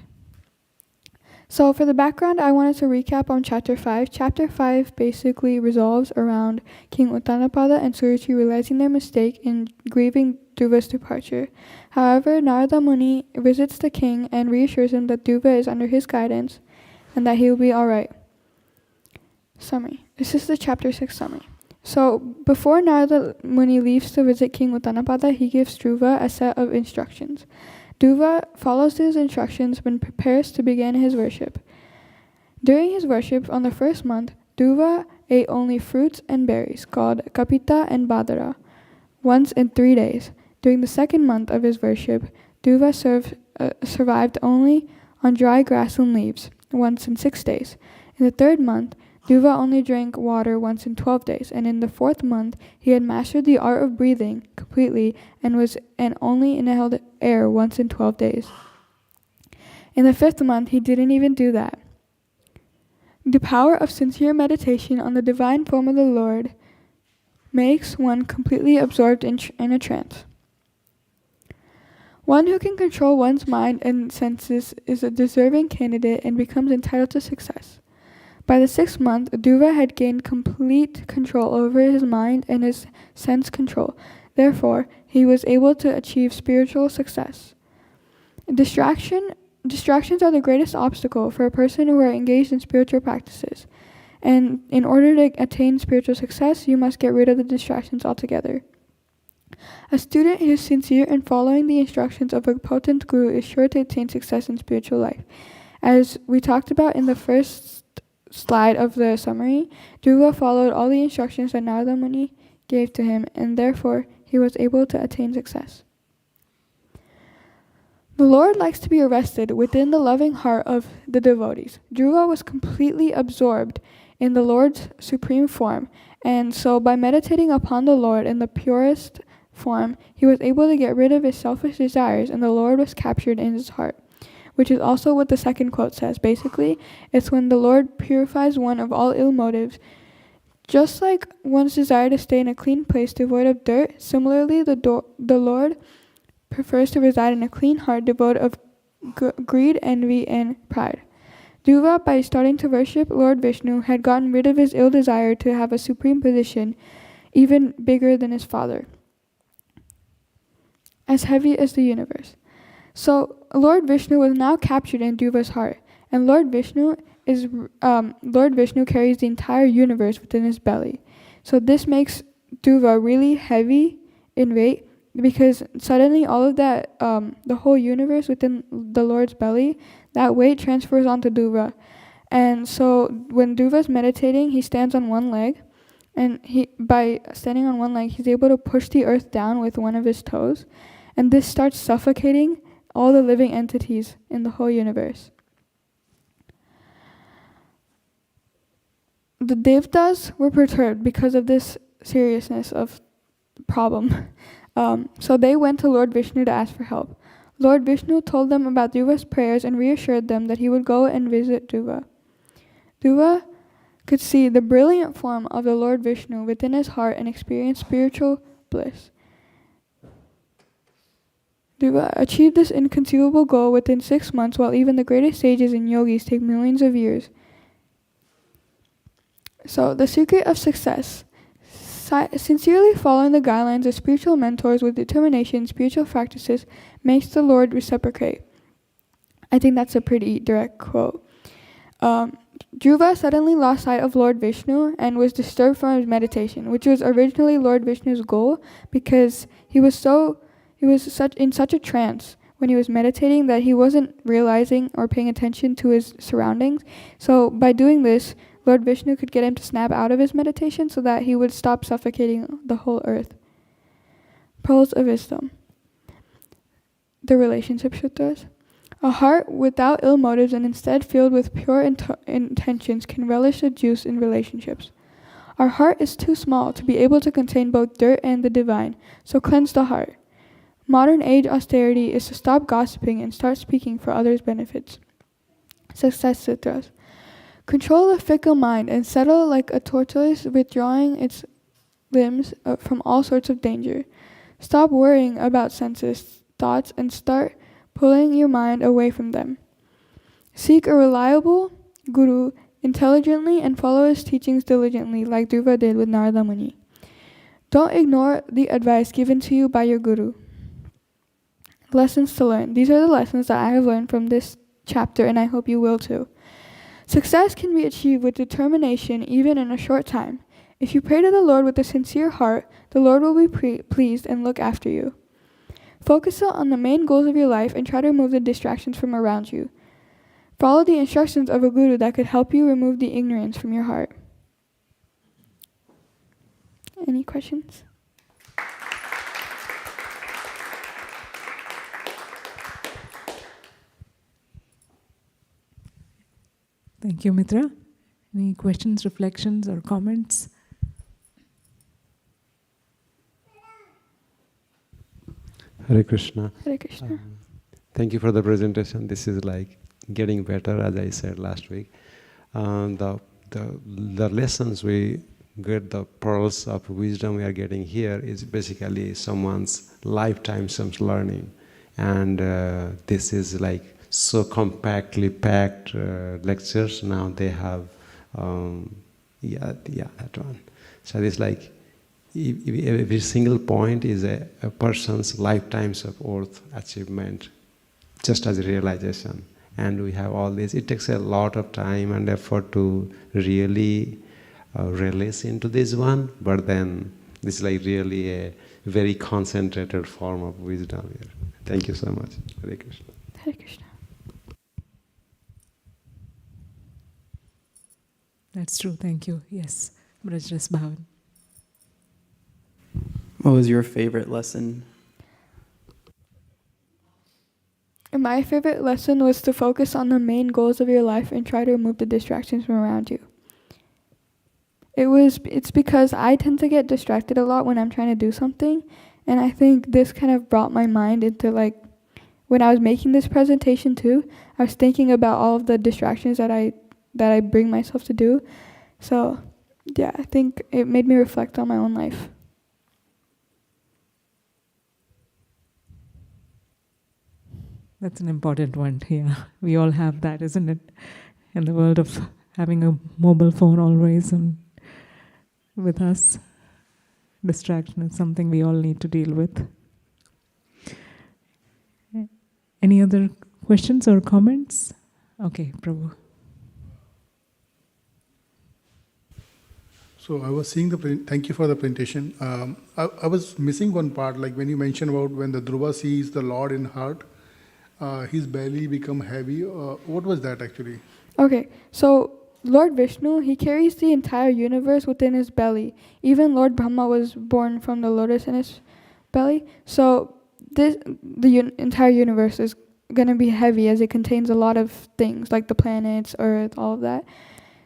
So for the background, I wanted to recap on chapter 5. Chapter 5 basically revolves around King Uttanapada and Suruchi realizing their mistake in grieving Dhruva's departure. However, Narada Muni visits the king and reassures him that Dhruva is under his guidance and that he will be alright. Summary. This is the chapter 6 summary. So before Narada Muni leaves to visit King Uttanapada, he gives Dhruva a set of instructions. Dhruva follows his instructions when prepares to begin his worship. During his worship on the first month, Dhruva ate only fruits and berries, called kapita and badara, once in 3 days. During the second month of his worship, Dhruva survived only on dry grass and leaves, once in 6 days. In the third month, Dhruva only drank water once in 12 days, and in the fourth month, he had mastered the art of breathing completely and only inhaled air once in 12 days. In the fifth month, he didn't even do that. The power of sincere meditation on the divine form of the Lord makes one completely absorbed in a trance. One who can control one's mind and senses is a deserving candidate and becomes entitled to success. By the 6th month, Dhruva had gained complete control over his mind and his sense control. Therefore, he was able to achieve spiritual success. Distractions are the greatest obstacle for a person who are engaged in spiritual practices. And in order to attain spiritual success, you must get rid of the distractions altogether. A student who is sincere in following the instructions of a potent guru is sure to attain success in spiritual life. As we talked about in the first slide of the summary, Dhruva followed all the instructions that Narada Muni gave to him, and therefore he was able to attain success. The Lord likes to be arrested within the loving heart of the devotees. Dhruva was completely absorbed in the Lord's supreme form, and so by meditating upon the Lord in the purest form, he was able to get rid of his selfish desires, and the Lord was captured in his heart. Which is also what the second quote says. Basically, it's when the Lord purifies one of all ill motives. Just like one's desire to stay in a clean place devoid of dirt, similarly the Lord prefers to reside in a clean heart devoid of greed, envy, and pride. Dhruva, by starting to worship Lord Vishnu, had gotten rid of his ill desire to have a supreme position, even bigger than his father, as heavy as the universe. So Lord Vishnu was now captured in Dhruva's heart, and Lord Vishnu carries the entire universe within his belly. So this makes Dhruva really heavy in weight, because suddenly all of that, the whole universe within the Lord's belly, that weight transfers onto Dhruva. And so when Dhruva's meditating, he stands on one leg, and by standing on one leg, he's able to push the earth down with one of his toes, and this starts suffocating all the living entities in the whole universe. The Devtas were perturbed because of this seriousness of the problem. So they went to Lord Vishnu to ask for help. Lord Vishnu told them about Dhruva's prayers and reassured them that he would go and visit Dhruva. Dhruva could see the brilliant form of the Lord Vishnu within his heart and experience spiritual bliss. Dhruva achieved this inconceivable goal within 6 months, while even the greatest sages and yogis take millions of years. So, the secret of success. Sincerely following the guidelines of spiritual mentors with determination, spiritual practices makes the Lord reciprocate. I think that's a pretty direct quote. Dhruva suddenly lost sight of Lord Vishnu and was disturbed from his meditation, which was originally Lord Vishnu's goal, because he was in such a trance when he was meditating that he wasn't realizing or paying attention to his surroundings. So by doing this, Lord Vishnu could get him to snap out of his meditation so that he would stop suffocating the whole earth. Pearls of wisdom. The relationship sutras. A heart without ill motives and instead filled with pure intentions can relish the juice in relationships. Our heart is too small to be able to contain both dirt and the divine, so cleanse the heart. Modern age austerity is to stop gossiping and start speaking for others' benefits. Success sutras. Control the fickle mind and settle like a tortoise, withdrawing its limbs from all sorts of danger. Stop worrying about senses, thoughts, and start pulling your mind away from them. Seek a reliable guru intelligently and follow his teachings diligently, like Dhruva did with Narada Muni. Don't ignore the advice given to you by your guru. Lessons to learn. These are the lessons that I have learned from this chapter, and I hope you will too. Success can be achieved with determination, even in a short time. If you pray to the Lord with a sincere heart, the Lord will be pleased and look after you. Focus on the main goals of your life and try to remove the distractions from around you. Follow the instructions of a guru that could help you remove the ignorance from your heart. Any questions? Thank you, Mitra. Any questions, reflections, or comments? Hare Krishna. Hare Krishna. Thank you for the presentation. This is like getting better, as I said last week. The lessons we get, the pearls of wisdom we are getting here is basically someone's lifetime some learning. And this is like so compactly packed lectures. Now they have, that one. So it's like every single point is a person's lifetimes of worth achievement, just as a realization. And we have all this. It takes a lot of time and effort to really release into this one, but then this is like really a very concentrated form of wisdom here. Thank you so much. Hare Krishna. Hare Krishna. That's true. Thank you. Yes. Braja-rasa Bhavana. What was your favorite lesson? My favorite lesson was to focus on the main goals of your life and try to remove the distractions from around you. It's because I tend to get distracted a lot when I'm trying to do something, and I think this kind of brought my mind into like, when I was making this presentation too, I was thinking about all of the distractions that I bring myself to do. So yeah, I think it made me reflect on my own life. That's an important one. Yeah, we all have that, isn't it? In the world of having a mobile phone always and with us, distraction is something we all need to deal with. Any other questions or comments? Okay, Prabhu. So I was seeing thank you for the presentation. I was missing one part, like when you mentioned about when the Dhruva sees the Lord in heart, his belly become heavy. What was that actually? Okay, so Lord Vishnu, he carries the entire universe within his belly. Even Lord Brahma was born from the lotus in his belly. So the entire universe is going to be heavy as it contains a lot of things like the planets, Earth, all of that.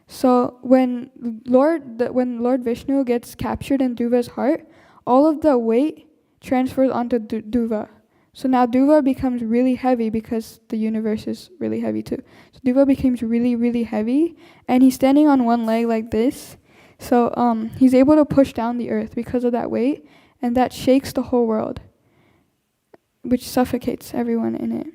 So when Lord Vishnu gets captured in Dhruva's heart, all of the weight transfers onto Dhruva. So now Dhruva becomes really heavy because the universe is really heavy too. So Dhruva becomes really, really heavy, and he's standing on one leg like this. So he's able to push down the earth because of that weight, and that shakes the whole world, which suffocates everyone in it.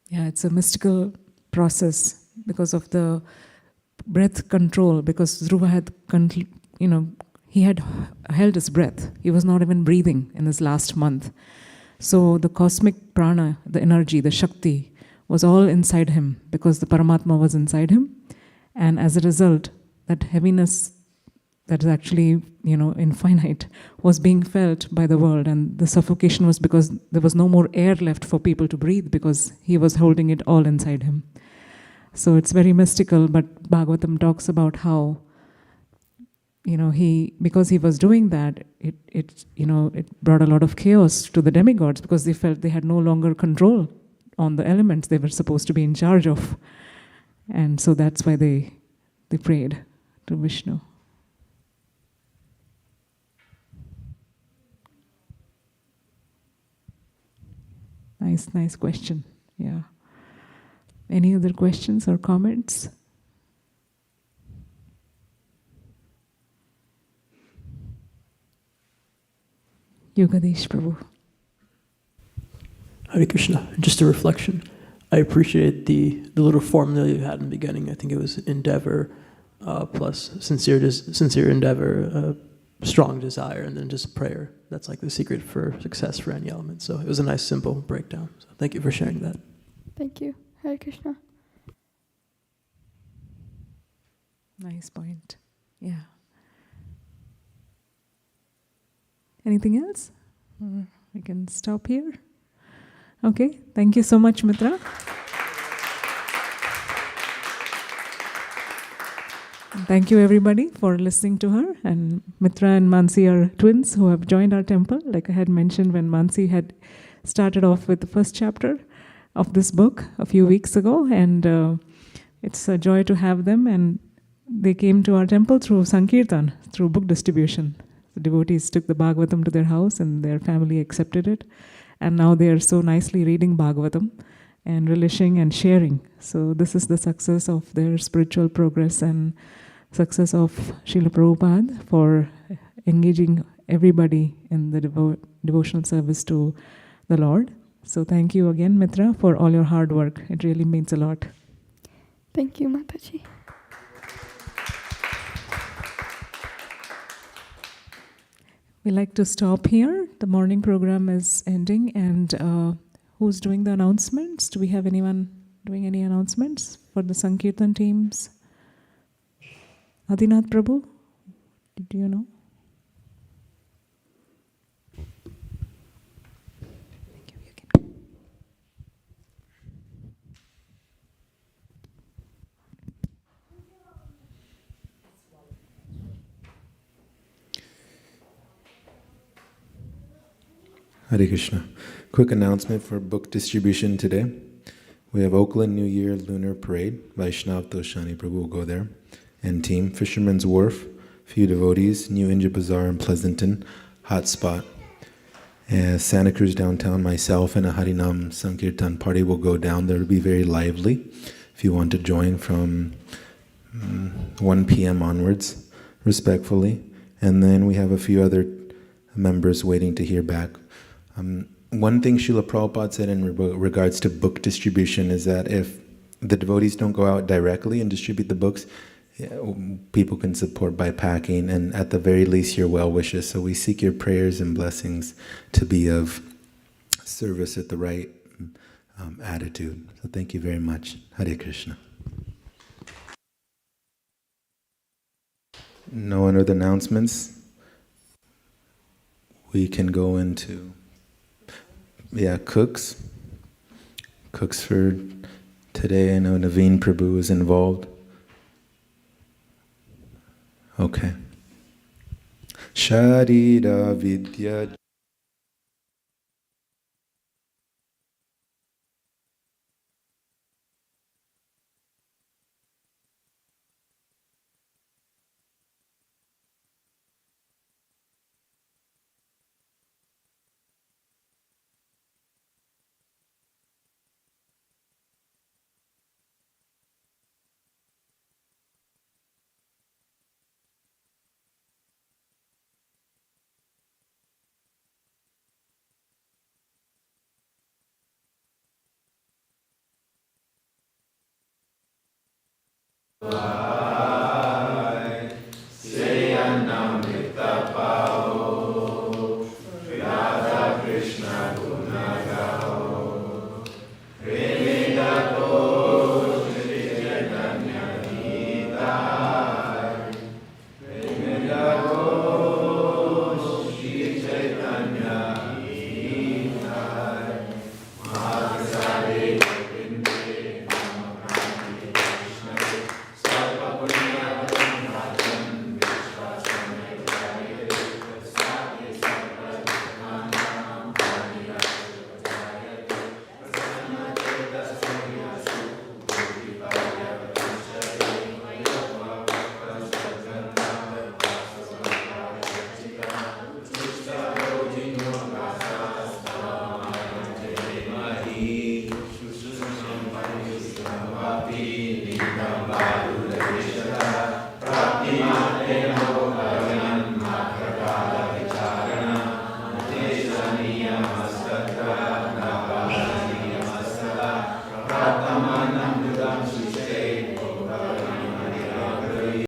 Yeah, it's a mystical process because of the breath control, because Dhruva had, he had held his breath. He was not even breathing in this last month. So the cosmic prana, the energy, the Shakti, was all inside him because the Paramatma was inside him. And as a result, that heaviness that is actually, infinite, was being felt by the world. And the suffocation was because there was no more air left for people to breathe because he was holding it all inside him. So it's very mystical, but Bhagavatam talks about how, because he was doing that, it brought a lot of chaos to the demigods because they felt they had no longer control on the elements they were supposed to be in charge of. And so that's why they prayed to Vishnu. Nice question. Yeah. Any other questions or comments? Yogadesh Prabhu. Hare Krishna. Just a reflection. I appreciate the little formula you had in the beginning. I think it was endeavor plus sincere endeavor, strong desire, and then just prayer. That's like the secret for success for any element. So it was a nice, simple breakdown. So thank you for sharing that. Thank you. Hare Krishna. Nice point. Yeah. Anything else? Or we can stop here. Okay. Thank you so much, Mitra. Thank you, everybody, for listening to her. And Mitra and Mansi are twins who have joined our temple. Like I had mentioned, when Mansi had started off with the first chapter of this book a few weeks ago. And it's a joy to have them. And they came to our temple through Sankirtan, through book distribution. The devotees took the Bhagavatam to their house and their family accepted it. And now they are so nicely reading Bhagavatam and relishing and sharing. So this is the success of their spiritual progress and success of Srila Prabhupada for engaging everybody in the devotional service to the Lord. So thank you again, Mitra, for all your hard work. It really means a lot. Thank you, Mataji. We like to stop here. The morning program is ending. And who's doing the announcements? Do we have anyone doing any announcements for the Sankirtan teams? Adinath Prabhu, do you know? Hare Krishna. Quick announcement for book distribution today. We have Oakland New Year Lunar Parade. Vaishnav Doshani Prabhu will go there. And team. Fisherman's Wharf, few devotees. New India Bazaar in Pleasanton, hot spot. Santa Cruz downtown, myself and a Harinam Sankirtan party will go down there. It'll be very lively. If you want to join from 1 p.m. onwards, respectfully. And then we have a few other members waiting to hear back. One thing Srila Prabhupada said in regards to book distribution is that if the devotees don't go out directly and distribute the books, people can support by packing, and at the very least your well wishes. So we seek your prayers and blessings to be of service at the right attitude. So thank you very much. Hare Krishna. No other announcements? We can go into cooks. Cooks for today. I know Naveen Prabhu is involved. Okay. Sharira Vidya. Prati